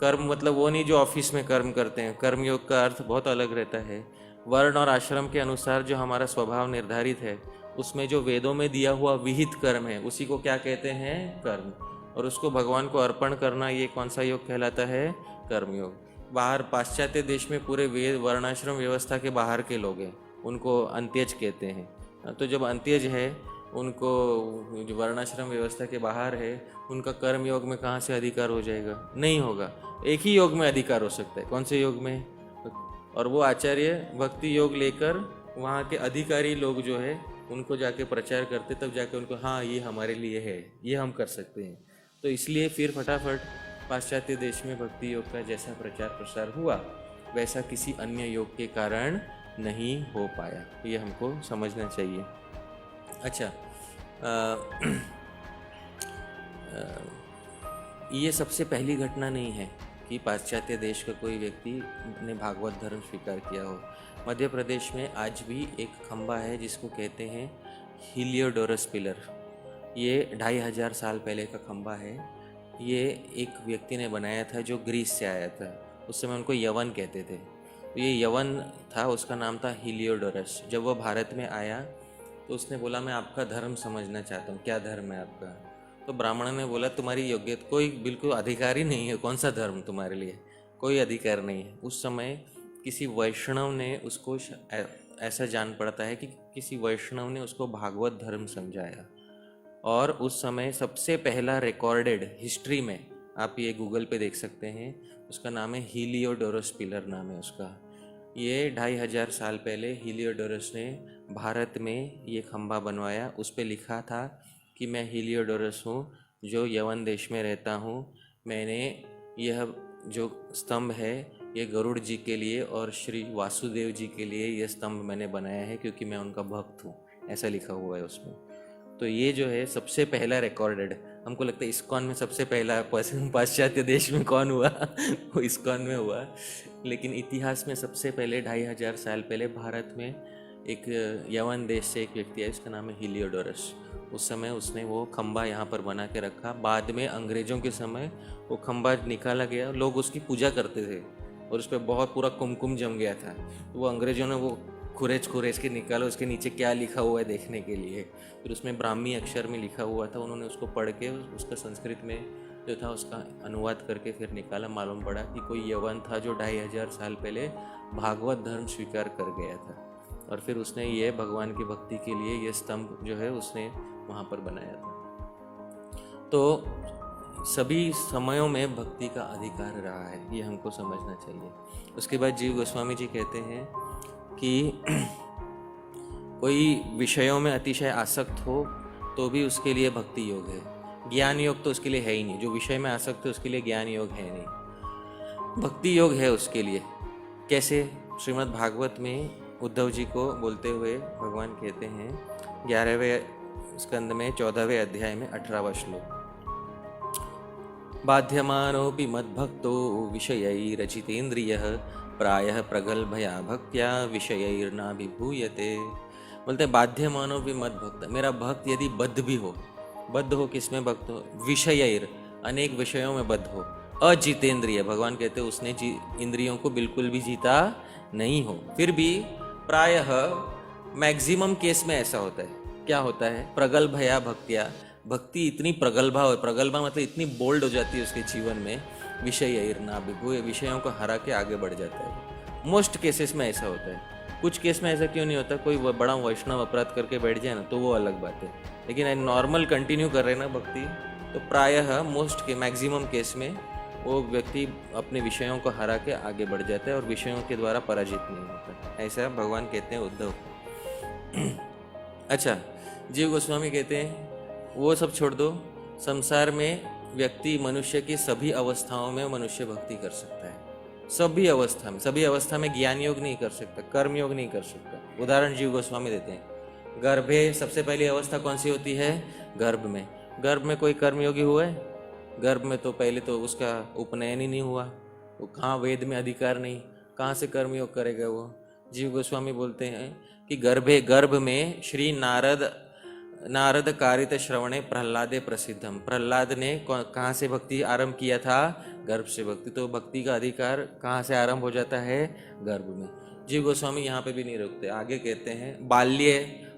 कर्म मतलब वो नहीं जो ऑफिस में कर्म करते हैं। कर्म योग का अर्थ बहुत अलग रहता है। वर्ण और आश्रम के अनुसार जो हमारा स्वभाव निर्धारित है, उसमें जो वेदों में दिया हुआ विहित कर्म है, उसी को क्या कहते हैं? कर्म। और उसको भगवान को अर्पण करना, ये कौन सा योग कहलाता है? कर्म योग। बाहर पाश्चात्य देश में पूरे वेद वर्णाश्रम व्यवस्था के बाहर के लोग हैं, उनको अंत्यज कहते हैं। तो जब अंत्यज है, उनको जो वर्णाश्रम व्यवस्था के बाहर है, उनका कर्म योग में कहाँ से अधिकार हो जाएगा? नहीं होगा। एक ही योग में अधिकार हो सकता है। कौन से योग में? और वो आचार्य भक्ति योग लेकर वहाँ के अधिकारी लोग जो है उनको जाके प्रचार करते, तब जाके उनको हाँ ये हमारे लिए है, ये हम कर सकते हैं। तो इसलिए फिर फटाफट पाश्चात्य देश में भक्ति योग का जैसा प्रचार प्रसार हुआ वैसा किसी अन्य योग के कारण नहीं हो पाया। ये हमको समझना चाहिए। अच्छा, ये सबसे पहली घटना नहीं है कि पाश्चात्य देश का कोई व्यक्ति ने भागवत धर्म स्वीकार किया हो। मध्य प्रदेश में आज भी एक खंबा है जिसको कहते हैं हीलियोडोरस पिलर। ये 2500 साल पहले का खंबा है। ये एक व्यक्ति ने बनाया था जो ग्रीस से आया था। उस समय उनको यवन कहते थे। तो ये यवन था, उसका नाम था हीलियोडोरस। जब वो भारत में आया तो उसने बोला मैं आपका धर्म समझना चाहता हूँ, क्या धर्म है आपका? तो ब्राह्मण ने बोला तुम्हारी योग्यता, कोई बिल्कुल अधिकार ही नहीं है, कौन सा धर्म तुम्हारे लिए, कोई अधिकार नहीं है। उस समय किसी वैष्णव ने उसको ऐसा जान पड़ता है कि किसी वैष्णव ने उसको भागवत धर्म समझाया। और उस समय सबसे पहला रिकॉर्डेड हिस्ट्री में, आप ये गूगल पे देख सकते हैं, उसका नाम है हीलियोडोरस पिलर नाम है उसका। ये 2500 साल पहले हीलियोडोरस ने भारत में ये खंबा बनवाया। उस पे लिखा था कि मैं हीलियोडोरस हूँ जो यवन देश में रहता हूँ। मैंने यह जो स्तंभ है ये गरुड़ जी के लिए और श्री वासुदेव जी के लिए यह स्तंभ मैंने बनाया है क्योंकि मैं उनका भक्त हूँ, ऐसा लिखा हुआ है उसमें। तो ये जो है सबसे पहला रिकॉर्डेड, हमको लगता है इस्कॉन में सबसे पहला पाश्चात्य देश में कौन हुआ वो इस्कॉन में हुआ। लेकिन इतिहास में सबसे पहले 2500 साल पहले भारत में एक यवन देश से एक व्यक्ति है, उसका नाम है हीलियोडोरस। उस समय उसने वो खंबा यहाँ पर बना के रखा। बाद में अंग्रेज़ों के समय वो खंबा निकाला गया, लोग उसकी पूजा करते थे और उस पर बहुत पूरा कुमकुम जम गया था। तो वो अंग्रेज़ों ने वो खुरेज के निकाला, उसके नीचे क्या लिखा हुआ है देखने के लिए। फिर उसमें ब्राह्मी अक्षर में लिखा हुआ था, उन्होंने उसको पढ़ के उसका संस्कृत में जो था उसका अनुवाद करके फिर निकाला। मालूम पड़ा कि कोई यवन था जो 2500 साल पहले भागवत धर्म स्वीकार कर गया था और फिर उसने ये भगवान की भक्ति के लिए ये स्तंभ जो है उसने वहाँ पर बनाया था। तो सभी समयों में भक्ति का अधिकार रहा है, ये हमको समझना चाहिए। उसके बाद जीव गोस्वामी जी कहते हैं कि कोई विषयों में अतिशय आसक्त हो तो भी उसके लिए भक्ति योग है। ज्ञान योग तो उसके लिए है ही नहीं, जो विषय में आसक्त है उसके लिए ज्ञान योग है नहीं, भक्ति योग है उसके लिए। कैसे? श्रीमद् भागवत में उद्धव जी को बोलते हुए भगवान कहते हैं 11वें स्कंद में 14वें अध्याय में 18वां श्लोक, बाध्यमानोपि मद्भक्तो विषयैरचितेन्द्रियः प्रायः प्रगल्भया भक्त्या विषयैर्नाभिभूयते। बोलते बाध्यमानो भी मत भक्त, मेरा भक्त यदि बद्ध भी हो, बद्ध हो किसमें भक्त हो? विषयैर, अनेक विषयों में बद्ध हो। अजितेंद्रिय, भगवान कहते हैं उसने इंद्रियों को बिल्कुल भी जीता नहीं हो, फिर भी प्रायः मैक्सिमम केस में ऐसा होता है। क्या होता है? प्रगल्भया भक्त्या, भक्ति इतनी प्रगल्भा हो, प्रगल्भा मतलब इतनी बोल्ड हो जाती है उसके जीवन में, विषयैर्नाभिभूय, विषयों को हरा के आगे बढ़ जाता है। मोस्ट केसेस में ऐसा होता है। कुछ केस में ऐसा क्यों नहीं होता? कोई बड़ा वैष्णव अपराध करके बैठ जाए ना तो वो अलग बात है, लेकिन नॉर्मल कंटिन्यू कर रहे हैं ना भक्ति, तो प्रायः मोस्ट के मैक्सिमम केस में वो व्यक्ति अपने विषयों को हरा के आगे बढ़ जाता है और विषयों के द्वारा पराजित नहीं होता। ऐसा भगवान कहते हैं उद्धव। अच्छा, जीव गोस्वामी कहते हैं वो सब छोड़ दो, संसार में व्यक्ति मनुष्य की सभी अवस्थाओं में मनुष्य भक्ति कर सकता है। सभी अवस्था में, सभी अवस्था में ज्ञान योग नहीं कर सकता, कर्म योग नहीं कर सकता। उदाहरण जीव गोस्वामी देते हैं, गर्भे सबसे पहली अवस्था कौन सी होती है? गर्भ में। गर्भ में कोई कर्म योगी हुआ है? गर्भ में तो पहले तो उसका उपनयन ही नहीं हुआ, वो कहाँ, वेद में अधिकार नहीं, कहाँ से कर्म योग करेगा वो? जीव गोस्वामी बोलते हैं कि गर्भ में श्री नारद कारित श्रवणे प्रहलादे प्रसिद्धम, प्रहलाद ने कहाँ से भक्ति आरंभ किया था? गर्भ से भक्ति। तो भक्ति का अधिकार कहाँ से आरंभ हो जाता है? गर्भ में। जीव गोस्वामी यहाँ पे भी नहीं रुकते, आगे कहते हैं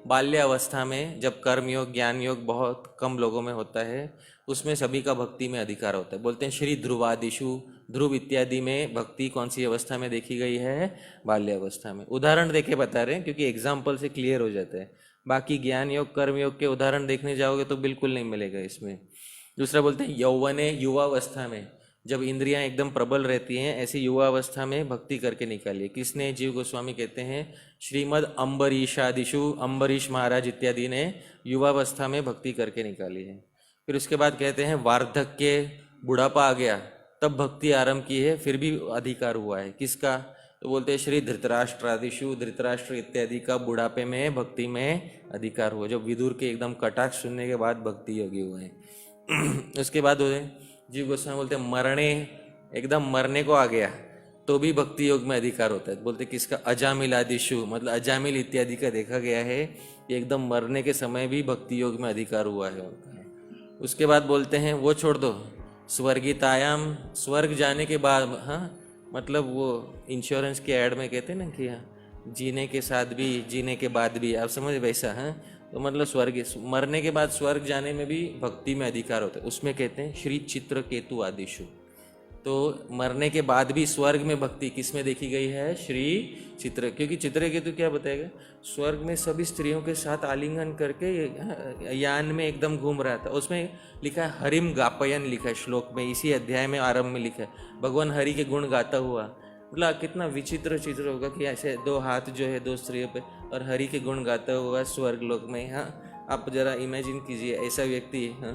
बाल्य अवस्था में जब कर्म योग ज्ञान योग बहुत कम लोगों में होता है, उसमें सभी का भक्ति में अधिकार होता है। बोलते हैं श्री ध्रुवादिशु, ध्रुव इत्यादि में भक्ति कौन सी अवस्था में देखी गई है? बाल्य अवस्था में। उदाहरण देके बता रहे हैं क्योंकि एग्जाम्पल से क्लियर हो जाता है। बाकी ज्ञान योग कर्म योग के उदाहरण देखने जाओगे तो बिल्कुल नहीं मिलेगा इसमें। दूसरा बोलते हैं यौवने, युवावस्था में, जब इंद्रियां एकदम प्रबल रहती हैं, ऐसी युवावस्था में भक्ति करके निकालिए। किसने? जीव गोस्वामी कहते हैं श्रीमद अम्बरीशादिशु, अम्बरीश महाराज इत्यादि ने युवावस्था में भक्ति करके निकाली है। फिर उसके बाद कहते हैं वार्धक्य, बुढ़ापा आ गया, तब भक्ति आरंभ की है, फिर भी अधिकार हुआ है। किसका? तो बोलते हैं श्री धृतराष्ट्रादिशु, धृतराष्ट्र इत्यादि का बुढ़ापे में भक्ति में अधिकार हुआ, जो विदुर के एकदम कटाक्ष सुनने के बाद भक्ति योगी हुए। उसके बाद जीव गोस्वामी बोलते हैं मरने, एकदम मरने को आ गया तो भी भक्ति योग में अधिकार होता है। बोलते किसका? अजामिल आदिशु, मतलब अजामिल इत्यादि का देखा गया है कि एकदम मरने के समय भी भक्ति योग में अधिकार हुआ है उनका। उसके बाद बोलते हैं वो छोड़ दो, स्वर्गितायाम, स्वर्ग जाने के बाद, हाँ मतलब वो इंश्योरेंस के ऐड में कहते हैं ना कि हाँ जीने के साथ भी जीने के बाद भी, आप समझ वैसा। हाँ तो मतलब स्वर्ग, मरने के बाद स्वर्ग जाने में भी भक्ति में अधिकार होता है। उसमें कहते हैं श्री चित्रकेतु आदिशु, तो मरने के बाद भी स्वर्ग में भक्ति किस में देखी गई है? श्री चित्र, क्योंकि चित्रकेतु क्या बताएगा? स्वर्ग में सभी स्त्रियों के साथ आलिंगन करके यान में एकदम घूम रहा था। उसमें लिखा है हरिम गापयन, लिखा है श्लोक में, इसी अध्याय में आरंभ में लिखा है भगवान हरि के गुण गाता हुआ। मतलब कितना विचित्र चित्र होगा कि ऐसे दो हाथ जो है दो स्त्रियों पे और हरि के गुण गाता हुआ स्वर्ग लोक में। हाँ आप जरा इमेजिन कीजिए ऐसा व्यक्ति, हाँ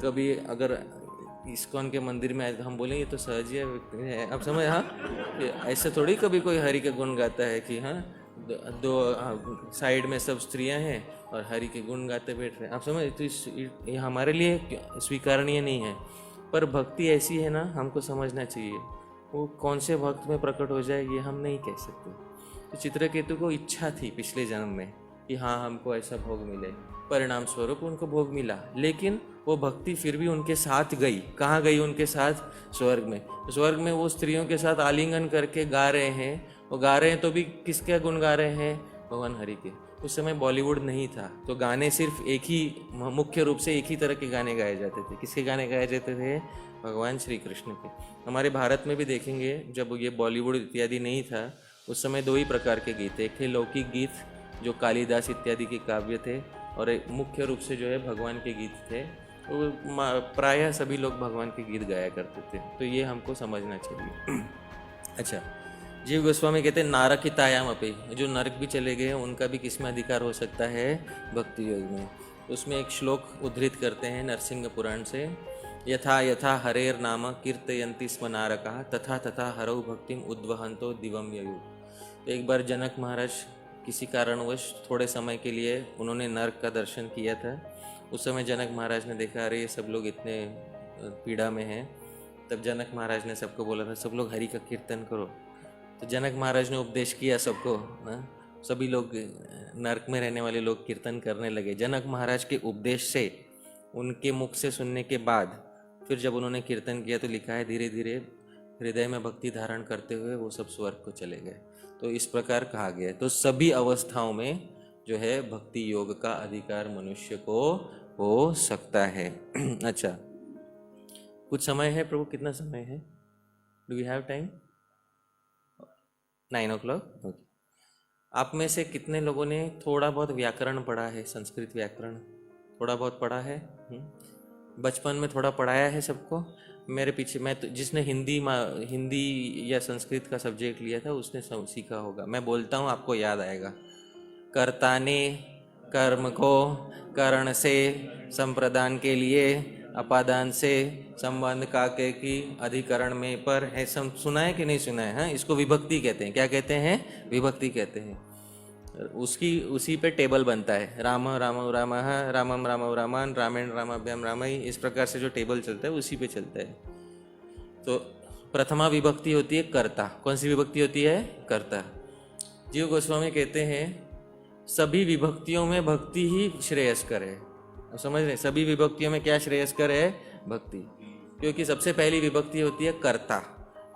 कभी अगर इस्कॉन के मंदिर में हम बोलेंगे तो सहज है, आप समझ। हाँ ऐसा थोड़ी कभी कोई हरि के गुण गाता है कि हाँ दो साइड में सब स्त्रियां हैं और हरि के गुण गाते बैठ रहे हैं, आप समझ। तो ये हमारे लिए स्वीकारणीय नहीं है। पर भक्ति ऐसी है ना, हमको समझना चाहिए वो कौन से भक्त में प्रकट हो जाए ये हम नहीं कह सकते। तो चित्रकेतु को इच्छा थी पिछले जन्म में कि हाँ हमको ऐसा भोग मिले, परिणाम स्वरूप उनको भोग मिला, लेकिन वो भक्ति फिर भी उनके साथ गई। कहाँ गई उनके साथ? स्वर्ग में। स्वर्ग में वो स्त्रियों के साथ आलिंगन करके गा रहे हैं, वो गा रहे हैं तो भी किसके गुण गा रहे हैं? भगवान हरि के। उस समय बॉलीवुड नहीं था तो गाने सिर्फ एक ही, मुख्य रूप से एक ही तरह के गाने गाए जाते थे। किसके गाने गाए जाते थे? भगवान श्री कृष्ण के। हमारे भारत में भी देखेंगे जब ये बॉलीवुड इत्यादि नहीं था उस समय दो ही प्रकार के गीत थे। एक थे लौकिक गीत जो कालिदास इत्यादि के काव्य थे, और एक मुख्य रूप से जो है भगवान के गीत थे। तो प्रायः सभी लोग भगवान के गीत गाया करते थे, तो ये हमको समझना चाहिए। अच्छा, जीव गोस्वामी कहते हैं नारकितायाम अपि, जो नरक भी चले गए उनका भी किस में अधिकार हो सकता है? भक्ति योग में। उसमें एक श्लोक उद्धृत करते हैं नरसिंह पुराण से, यथा यथा हरेर नाम कीर्तयन्ति स्म नारकाः तथा तथा हरौ भक्तिम उद्वहन्तो दिवम ययु। तो एक बार जनक महाराज किसी कारणवश थोड़े समय के लिए उन्होंने नरक का दर्शन किया था। उस समय जनक महाराज ने देखा अरे ये सब लोग इतने पीड़ा में हैं। तब जनक महाराज ने सबको बोला था सब लोग हरि का कीर्तन करो। तो जनक महाराज ने उपदेश किया सबको, सभी लोग नरक में रहने वाले लोग कीर्तन करने लगे। जनक महाराज के उपदेश से, उनके मुख से सुनने के बाद फिर जब उन्होंने कीर्तन किया तो लिखा है धीरे धीरे हृदय में भक्ति धारण करते हुए वो सब स्वर्ग को चले गए। तो इस प्रकार कहा गया है। तो सभी अवस्थाओं में जो है भक्ति योग का अधिकार मनुष्य को हो सकता है। अच्छा, कुछ समय है प्रभु? कितना समय है? Do we have time? 9 o'clock? Okay. आप में से कितने लोगों ने थोड़ा बहुत व्याकरण पढ़ा है? संस्कृत व्याकरण थोड़ा बहुत पढ़ा है? बचपन में थोड़ा पढ़ाया है सबको? मेरे पीछे मैं तो जिसने हिंदी या संस्कृत का सब्जेक्ट लिया था उसने सीखा होगा। मैं बोलता हूँ आपको याद आएगा। कर्ता ने कर्म को करण से संप्रदान के लिए अपादान से संबंध काके की अधिकरण में पर है। सुना है कि नहीं सुना है? हाँ, इसको विभक्ति कहते हैं। क्या कहते हैं? विभक्ति कहते हैं। उसी पे टेबल बनता है। राम राम रामः रामम रामव रामान रामेण रामाभ्याम रामई, इस प्रकार से जो टेबल चलता है उसी पे चलता है। तो प्रथमा विभक्ति होती है कर्ता। कौन सी विभक्ति होती है? कर्ता। जीव गोस्वामी कहते हैं सभी विभक्तियों में भक्ति ही श्रेयस्कर है। आप समझ रहे? सभी विभक्तियों में क्या श्रेयस्कर है? भक्ति। क्योंकि सबसे पहली विभक्ति होती है कर्ता।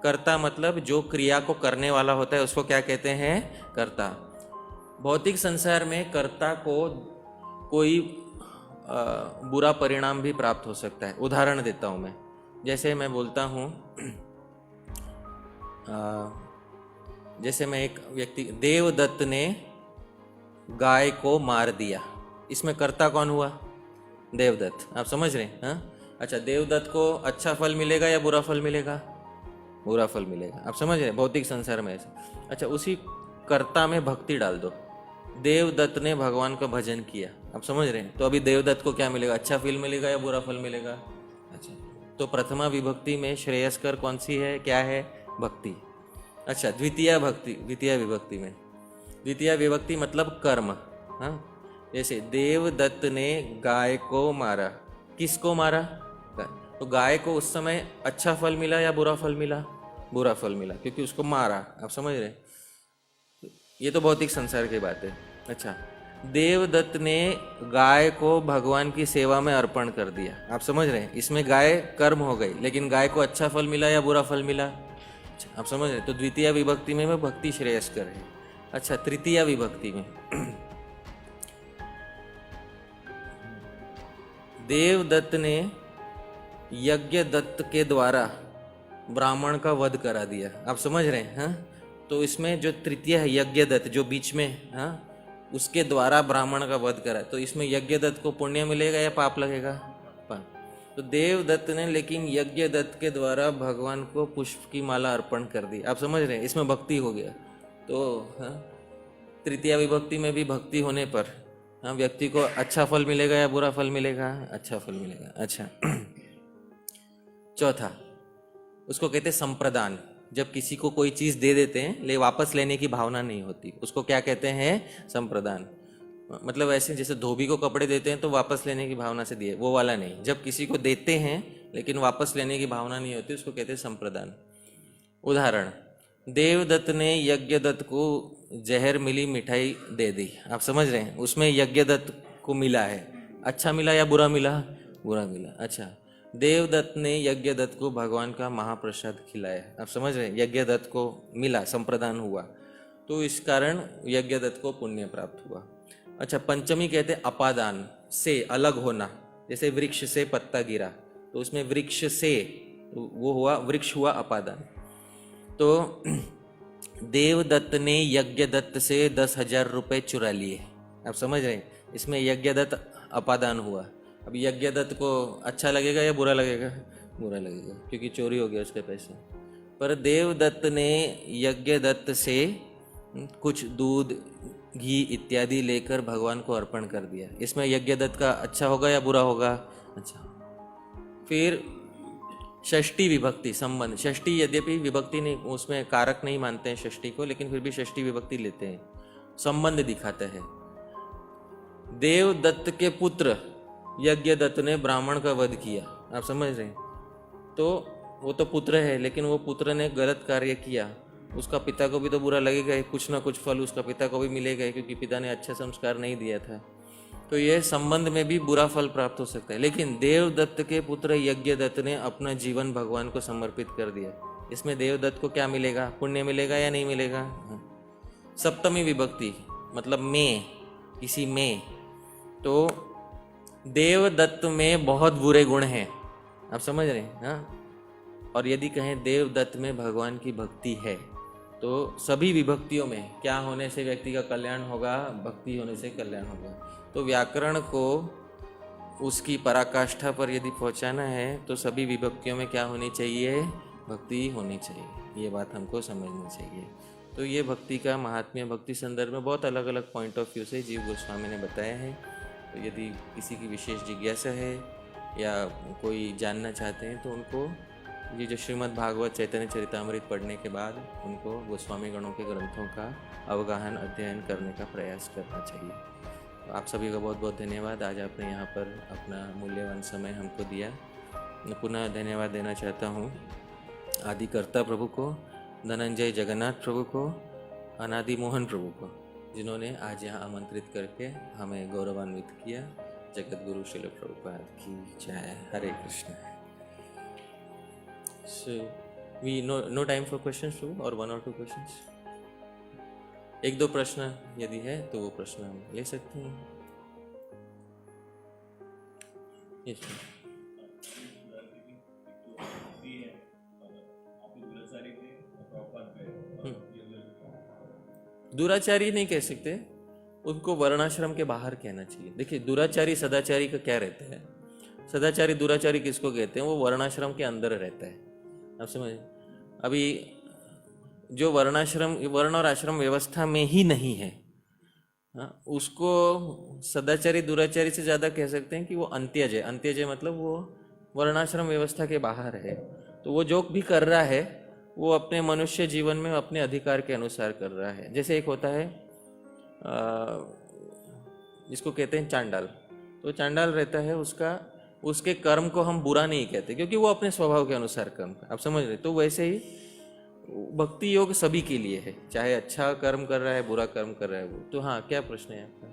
कर्ता मतलब जो क्रिया को करने वाला होता है उसको क्या कहते हैं? कर्ता। भौतिक संसार में कर्ता को कोई बुरा परिणाम भी प्राप्त हो सकता है। उदाहरण देता हूँ मैं। जैसे मैं बोलता हूँ, जैसे मैं एक व्यक्ति, देवदत्त ने गाय को मार दिया, इसमें कर्ता कौन हुआ? देवदत्त। आप समझ रहे हैं? हाँ, अच्छा, देवदत्त को अच्छा फल मिलेगा या बुरा फल मिलेगा? बुरा फल मिलेगा। आप समझ रहे हैं, भौतिक संसार में ऐसा। अच्छा, उसी कर्ता में भक्ति डाल दो। देवदत्त ने भगवान का भजन किया, आप समझ रहे हैं, तो अभी देवदत्त को क्या मिलेगा? अच्छा फल मिलेगा या बुरा फल मिलेगा? अच्छा, तो प्रथमा विभक्ति में श्रेयस्कर कौन सी है, क्या है? भक्ति। अच्छा, द्वितीय विभक्ति में, द्वितीय विभक्ति मतलब कर्म। हाँ, जैसे देवदत्त ने गाय को मारा, किसको मारा? गाय। तो गाय को उस समय अच्छा फल मिला या बुरा फल मिला? बुरा फल मिला, क्योंकि उसको मारा। आप समझ रहे हैं, ये तो भौतिक संसार की बात है। अच्छा, देवदत्त ने गाय को भगवान की सेवा में अर्पण कर दिया। आप समझ रहे हैं, इसमें गाय कर्म हो गई, लेकिन गाय को अच्छा फल मिला या बुरा फल मिला? अच्छा, आप समझ रहे हैं, तो द्वितीय विभक्ति में भक्ति श्रेयस्कर है। अच्छा, तृतीय विभक्ति में देवदत्त ने यज्ञदत्त के द्वारा ब्राह्मण का वध करा दिया। आप समझ रहे हैं, हाँ? तो इसमें जो तृतीय है यज्ञदत्त, जो बीच में, हाँ, उसके द्वारा ब्राह्मण का वध करा, तो इसमें यज्ञदत्त को पुण्य मिलेगा या पाप लगेगा? पाप। तो देवदत्त ने लेकिन यज्ञदत्त के द्वारा भगवान को पुष्प की माला अर्पण कर दी। आप समझ रहे हैं, इसमें भक्ति हो गया। तो हाँ, तृतीय विभक्ति में भी भक्ति होने पर, हाँ, व्यक्ति को अच्छा फल मिलेगा या बुरा फल मिलेगा? अच्छा फल मिलेगा। अच्छा, चौथा, उसको कहते हैं संप्रदान। जब किसी को कोई चीज दे देते हैं ले वापस लेने की भावना नहीं होती, उसको क्या कहते हैं? संप्रदान। मतलब ऐसे जैसे धोबी को कपड़े देते हैं तो वापस लेने की भावना से दिए, वो वाला नहीं। जब किसी को देते हैं लेकिन वापस लेने की भावना नहीं होती, उसको कहते हैं संप्रदान। उदाहरण, देवदत्त ने यज्ञदत्त को जहर मिली मिठाई दे दी। आप समझ रहे हैं, उसमें यज्ञदत्त को मिला है, अच्छा मिला या बुरा मिला? बुरा मिला। अच्छा, देवदत्त ने यज्ञदत्त को भगवान का महाप्रसाद खिलाया। आप समझ रहे हैं, यज्ञदत्त को मिला, संप्रदान हुआ, तो इस कारण यज्ञदत्त को पुण्य प्राप्त हुआ। अच्छा, पंचमी कहते हैं अपादान, से अलग होना। जैसे वृक्ष से पत्ता गिरा, तो उसमें वृक्ष से वो हुआ, वृक्ष हुआ अपादान। तो देवदत्त ने यज्ञदत्त से 10,000 रुपये चुरा लिए। आप समझ रहे हैं, इसमें यज्ञदत्त अपादान हुआ। अब यज्ञदत्त को अच्छा लगेगा या बुरा लगेगा? बुरा लगेगा, क्योंकि चोरी हो गया उसके पैसे। पर देवदत्त ने यज्ञदत्त से कुछ दूध, घी इत्यादि लेकर भगवान को अर्पण कर दिया। इसमें यज्ञदत्त का अच्छा होगा या बुरा होगा? अच्छा। फिर षष्ठी विभक्ति, संबंध। षष्ठी यद्यपि विभक्ति नहीं, उसमें कारक नहीं मानते हैं षष्ठी को, लेकिन फिर भी षष्ठी विभक्ति लेते हैं, संबंध दिखाता है। देवदत्त के पुत्र यज्ञदत्त ने ब्राह्मण का वध किया। आप समझ रहे हैं, तो वो तो पुत्र है, लेकिन वो पुत्र ने गलत कार्य किया, उसका पिता को भी तो बुरा लगेगा ही, कुछ ना कुछ फल उसका पिता को भी मिलेगा ही, क्योंकि पिता ने अच्छा संस्कार नहीं दिया था। तो यह संबंध में भी बुरा फल प्राप्त हो सकता है। लेकिन देवदत्त के पुत्र यज्ञदत्त ने अपना जीवन भगवान को समर्पित कर दिया, इसमें देवदत्त को क्या मिलेगा? पुण्य मिलेगा या नहीं मिलेगा? सप्तमी विभक्ति मतलब में, किसी में। तो देवदत्त में बहुत बुरे गुण हैं। आप समझ रहे हैं, हाँ? और यदि कहें देवदत्त में भगवान की भक्ति है, तो सभी विभक्तियों में क्या होने से व्यक्ति का कल्याण होगा? भक्ति होने से कल्याण होगा। तो व्याकरण को उसकी पराकाष्ठा पर यदि पहुंचाना है तो सभी विभक्तियों में क्या होनी चाहिए? भक्ति होनी चाहिए। ये बात हमको समझनी चाहिए। तो ये भक्ति का महात्म्य भक्ति संदर्भ में बहुत अलग अलग पॉइंट ऑफ व्यू से जीव गोस्वामी ने बताया है। तो यदि किसी की विशेष जिज्ञासा है या कोई जानना चाहते हैं तो उनको ये जो श्रीमद् भागवत चैतन्य चरितामृत पढ़ने के बाद उनको गोस्वामी गणों के ग्रंथों का अवगाहन अध्ययन करने का प्रयास करना चाहिए। तो आप सभी का बहुत बहुत धन्यवाद। आज आपने यहाँ पर अपना मूल्यवान समय हमको दिया। मैं पुनः धन्यवाद देना चाहता हूँ आदिकर्ता प्रभु को, धनंजय जगन्नाथ प्रभु को, अनादि मोहन प्रभु को, जिन्होंने आज यहाँ आमंत्रित करके हमें गौरवान्वित किया। जगत गुरु श्रील प्रभुपाद की जय। हरे Krishna. So we no time for questions too, or 1 or 2 questions? 1-2 प्रश्न यदि है तो वो प्रश्न हम ले सकते हैं। Yes, दुराचारी नहीं कह सकते, उनको वर्णाश्रम के बाहर कहना चाहिए। देखिए, दुराचारी सदाचारी का क्या रहता है? सदाचारी दुराचारी किसको कहते हैं? वो वर्णाश्रम के अंदर रहता है। आप समझ, अभी जो वर्ण और आश्रम व्यवस्था में ही नहीं है, हाँ, उसको सदाचारी दुराचारी से ज़्यादा कह सकते हैं कि वो अंत्यज है। अंत्यज है मतलब वो वर्णाश्रम व्यवस्था के बाहर है। तो वो जो भी कर रहा है वो अपने मनुष्य जीवन में अपने अधिकार के अनुसार कर रहा है। जैसे एक होता है जिसको कहते हैं चांडाल। तो चांडाल रहता है, उसके कर्म को हम बुरा नहीं कहते क्योंकि वो अपने स्वभाव के अनुसार कर्म, आप समझ रहे। तो वैसे ही भक्ति योग सभी के लिए है, चाहे अच्छा कर्म कर रहा है बुरा कर्म कर रहा है वो। तो हाँ, क्या प्रश्न है आपका?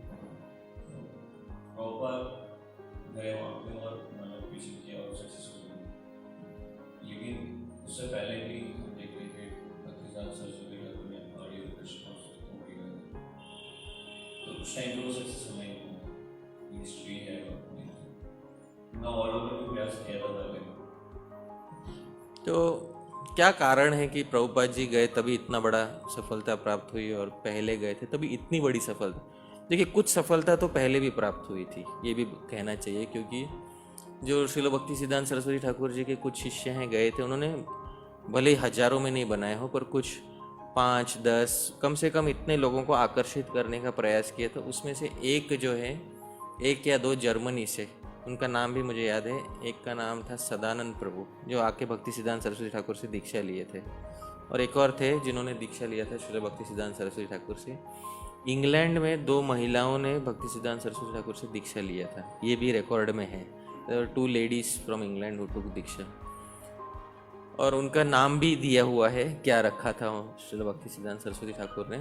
उससे पहले भी हम देख रहे थे भक्तिसिद्धांत सरस्वती ठाकुर ने ऑडियो कृष्ण तो उस टाइम पे सक्सेस नहीं हुआ, हिस्ट्री है ना, और लोगों ने प्रयास किया था पहले। तो क्या कारण है कि प्रभुपाद जी गए तभी इतना बड़ा सफलता प्राप्त हुई और पहले गए थे तभी इतनी बड़ी सफलता? देखिए, कुछ सफलता तो पहले भी प्राप्त हुई थी, ये भी कहना चाहिए, क्योंकि जो श्रील भक्ति सिद्धांत सरस्वती ठाकुर जी के कुछ शिष्य हैं गए थे, उन्होंने भले ही हजारों में नहीं बनाए हो पर कुछ 5-10 कम से कम इतने लोगों को आकर्षित करने का प्रयास किया था। उसमें से एक जो है, 1 या 2 जर्मनी से, उनका नाम भी मुझे याद है। एक का नाम था सदानंद प्रभु, जो आके भक्ति सिद्धांत सरस्वती ठाकुर से दीक्षा लिए थे, और एक और थे जिन्होंने दीक्षा लिया था श्रील भक्ति सिद्धांत सरस्वती ठाकुर से। इंग्लैंड में 2 महिलाओं ने भक्ति सिद्धांत सरस्वती ठाकुर से दीक्षा लिया था, ये भी रिकॉर्ड में है। 2 ladies from England who took diksha, और उनका नाम भी दिया हुआ है, क्या रखा था श्रील भक्ति सिद्धांत सरस्वती ठाकुर ने।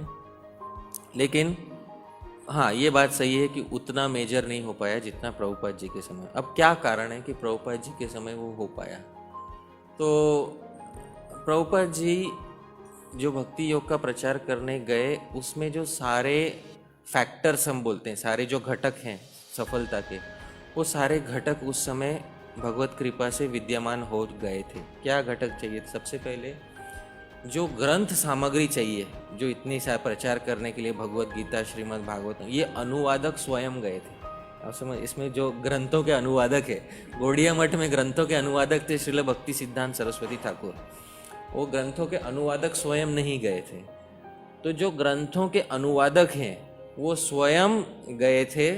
लेकिन हाँ, ये बात सही है कि उतना मेजर नहीं हो पाया जितना प्रभुपाद जी के समय। अब क्या कारण है कि प्रभुपाद जी के समय वो हो पाया? तो प्रभुपाद जी जो भक्ति योग का प्रचार करने गए, उसमें जो सारे फैक्टर्स हम बोलते हैं, सारे जो घटक हैं सफलता के, वो सारे घटक उस समय भगवत कृपा से विद्यमान हो गए थे। क्या घटक चाहिए? सबसे पहले जो ग्रंथ सामग्री चाहिए, जो इतनी सा प्रचार करने के लिए भगवत गीता, श्रीमद् भागवत, ये अनुवादक स्वयं गए थे। आप समझ, इसमें जो ग्रंथों के अनुवादक है, गौड़िया मठ में ग्रंथों के अनुवादक थे श्रील भक्ति सिद्धांत सरस्वती ठाकुर। वो ग्रंथों के अनुवादक स्वयं नहीं गए थे। तो जो ग्रंथों के अनुवादक हैं वो स्वयं गए थे,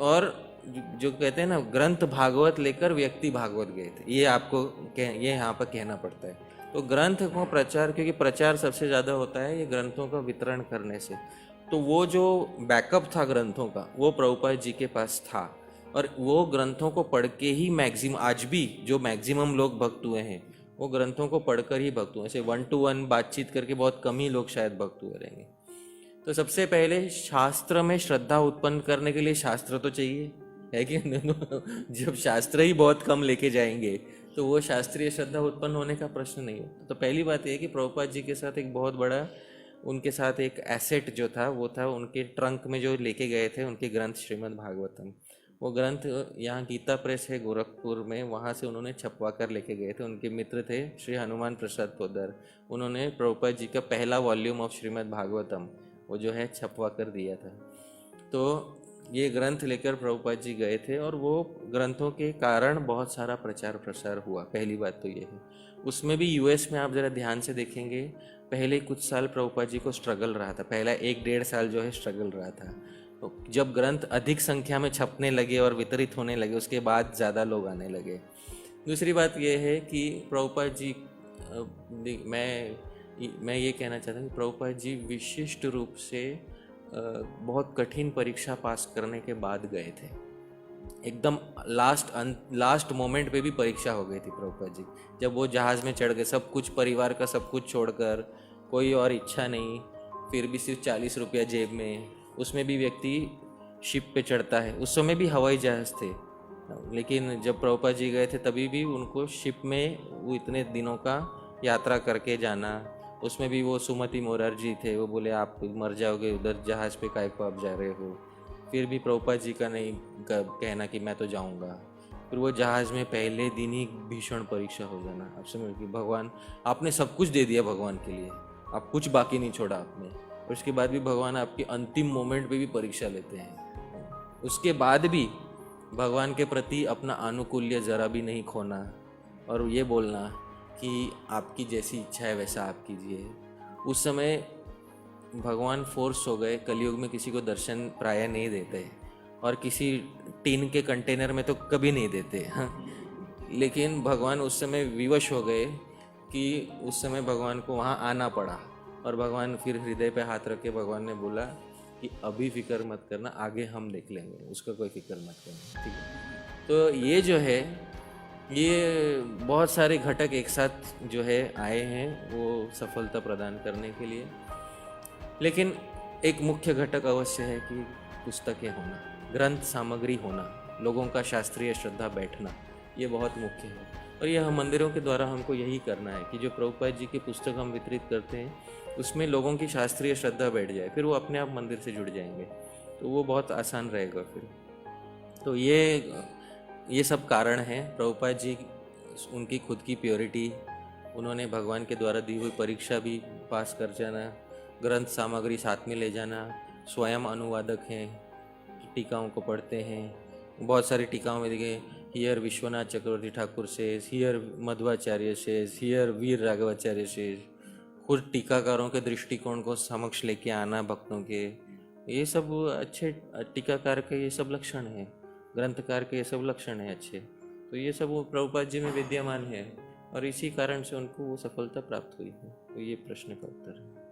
और जो कहते हैं ना, ग्रंथ भागवत लेकर व्यक्ति भागवत गए थे। ये आपको ये यहाँ पर कहना पड़ता है। तो ग्रंथ को प्रचार, क्योंकि प्रचार सबसे ज़्यादा होता है ये ग्रंथों का वितरण करने से, तो वो जो बैकअप था ग्रंथों का, वो प्रभुपाद जी के पास था। और वो ग्रंथों को पढ़ के ही आज भी जो मैक्सिमम लोग भक्त हुए हैं वो ग्रंथों को पढ़कर ही भक्त हुए। ऐसे 1-to-1 बातचीत करके बहुत कम ही लोग शायद भक्त हुए रहेंगे। तो सबसे पहले शास्त्र में श्रद्धा उत्पन्न करने के लिए शास्त्र तो चाहिए, है कि जब शास्त्र ही बहुत कम लेके जाएंगे तो वो शास्त्रीय श्रद्धा उत्पन्न होने का प्रश्न नहीं होता। तो पहली बात यह है कि प्रभुपाद जी के साथ एक बहुत बड़ा, उनके साथ एक एसेट जो था वो था उनके ट्रंक में जो लेके गए थे उनके ग्रंथ श्रीमद् भागवतम। वो ग्रंथ यहाँ गीता प्रेस है गोरखपुर में, वहाँ से उन्होंने छपवा कर लेके गए थे। उनके मित्र थे श्री हनुमान प्रसाद पोद्दार, उन्होंने प्रभुपाद जी का पहला वॉल्यूम ऑफ श्रीमद् भागवतम वो जो है छपवा कर दिया था। तो ये ग्रंथ लेकर प्रभुपाद जी गए थे, और वो ग्रंथों के कारण बहुत सारा प्रचार प्रसार हुआ। पहली बात तो ये है। उसमें भी यूएस में आप ज़रा ध्यान से देखेंगे, पहले कुछ साल प्रभुपाद जी को स्ट्रगल रहा था, पहला 1-1.5 साल जो है स्ट्रगल रहा था। तो जब ग्रंथ अधिक संख्या में छपने लगे और वितरित होने लगे, उसके बाद ज़्यादा लोग आने लगे। दूसरी बात यह है कि प्रभुपाद जी, मैं ये कहना चाहता हूँ कि प्रभुपाद जी विशिष्ट रूप से बहुत कठिन परीक्षा पास करने के बाद गए थे। एकदम लास्ट मोमेंट पे भी परीक्षा हो गई थी प्रभुपाद जी, जब वो जहाज़ में चढ़ गए, सब कुछ परिवार का सब कुछ छोड़कर, कोई और इच्छा नहीं, फिर भी सिर्फ 40 रुपया जेब में। उसमें भी व्यक्ति शिप पे चढ़ता है, उस समय भी हवाई जहाज़ थे, लेकिन जब प्रभुपाद जी गए थे तभी भी उनको शिप में वो इतने दिनों का यात्रा करके जाना। उसमें भी वो सुमति मोरारजी थे, वो बोले आप मर जाओगे उधर जहाज़ पे, काहे को आप जा रहे हो। फिर भी प्रभुपाद जी का नहीं कहना कि मैं तो जाऊंगा। फिर वो जहाज़ में पहले दिन ही भीषण परीक्षा हो जाना। आप समझ कि भगवान, आपने सब कुछ दे दिया भगवान के लिए, आप कुछ बाकी नहीं छोड़ा आपने, और उसके बाद भी भगवान आपके अंतिम मोमेंट पे भी परीक्षा लेते हैं। उसके बाद भी भगवान के प्रति अपना आनुकूल्य ज़रा भी नहीं खोना और ये बोलना कि आपकी जैसी इच्छा है वैसा आप कीजिए। उस समय भगवान फोर्स हो गए, कलयुग में किसी को दर्शन प्राय नहीं देते और किसी टीन के कंटेनर में तो कभी नहीं देते। हाँ, लेकिन भगवान उस समय विवश हो गए कि उस समय भगवान को वहाँ आना पड़ा और भगवान फिर हृदय पे हाथ रख के भगवान ने बोला कि अभी फिक्र मत करना, आगे हम देख लेंगे, उसका कोई फिक्र मत करना, ठीक है। तो ये जो है, ये बहुत सारे घटक एक साथ जो है आए हैं वो सफलता प्रदान करने के लिए। लेकिन एक मुख्य घटक अवश्य है कि पुस्तकें होना, ग्रंथ सामग्री होना, लोगों का शास्त्रीय श्रद्धा बैठना, ये बहुत मुख्य है। और यह मंदिरों के द्वारा हमको यही करना है कि जो प्रभुपाद जी की पुस्तक हम वितरित करते हैं उसमें लोगों की शास्त्रीय श्रद्धा बैठ जाए, फिर वो अपने आप मंदिर से जुड़ जाएंगे, तो वो बहुत आसान रहेगा फिर। तो ये सब कारण हैं। प्रभुपाद जी, उनकी खुद की प्योरिटी, उन्होंने भगवान के द्वारा दी हुई परीक्षा भी पास कर जाना, ग्रंथ सामग्री साथ में ले जाना, स्वयं अनुवादक हैं, टीकाओं को पढ़ते हैं। बहुत सारी टीकाओं में देखे, here Vishwanath Chakravarti Thakur says, here Madhvacharya says, here Veer Raghavacharya says. खुद टीकाकारों के दृष्टिकोण को समक्ष लेके आना भक्तों के, ये सब अच्छे टीकाकार के ये सब लक्षण हैं, ग्रंथकार के ये सब लक्षण हैं अच्छे। तो ये सब वो प्रभुपाद जी में विद्यमान है और इसी कारण से उनको वो सफलता प्राप्त हुई है। तो ये प्रश्न का उत्तर है।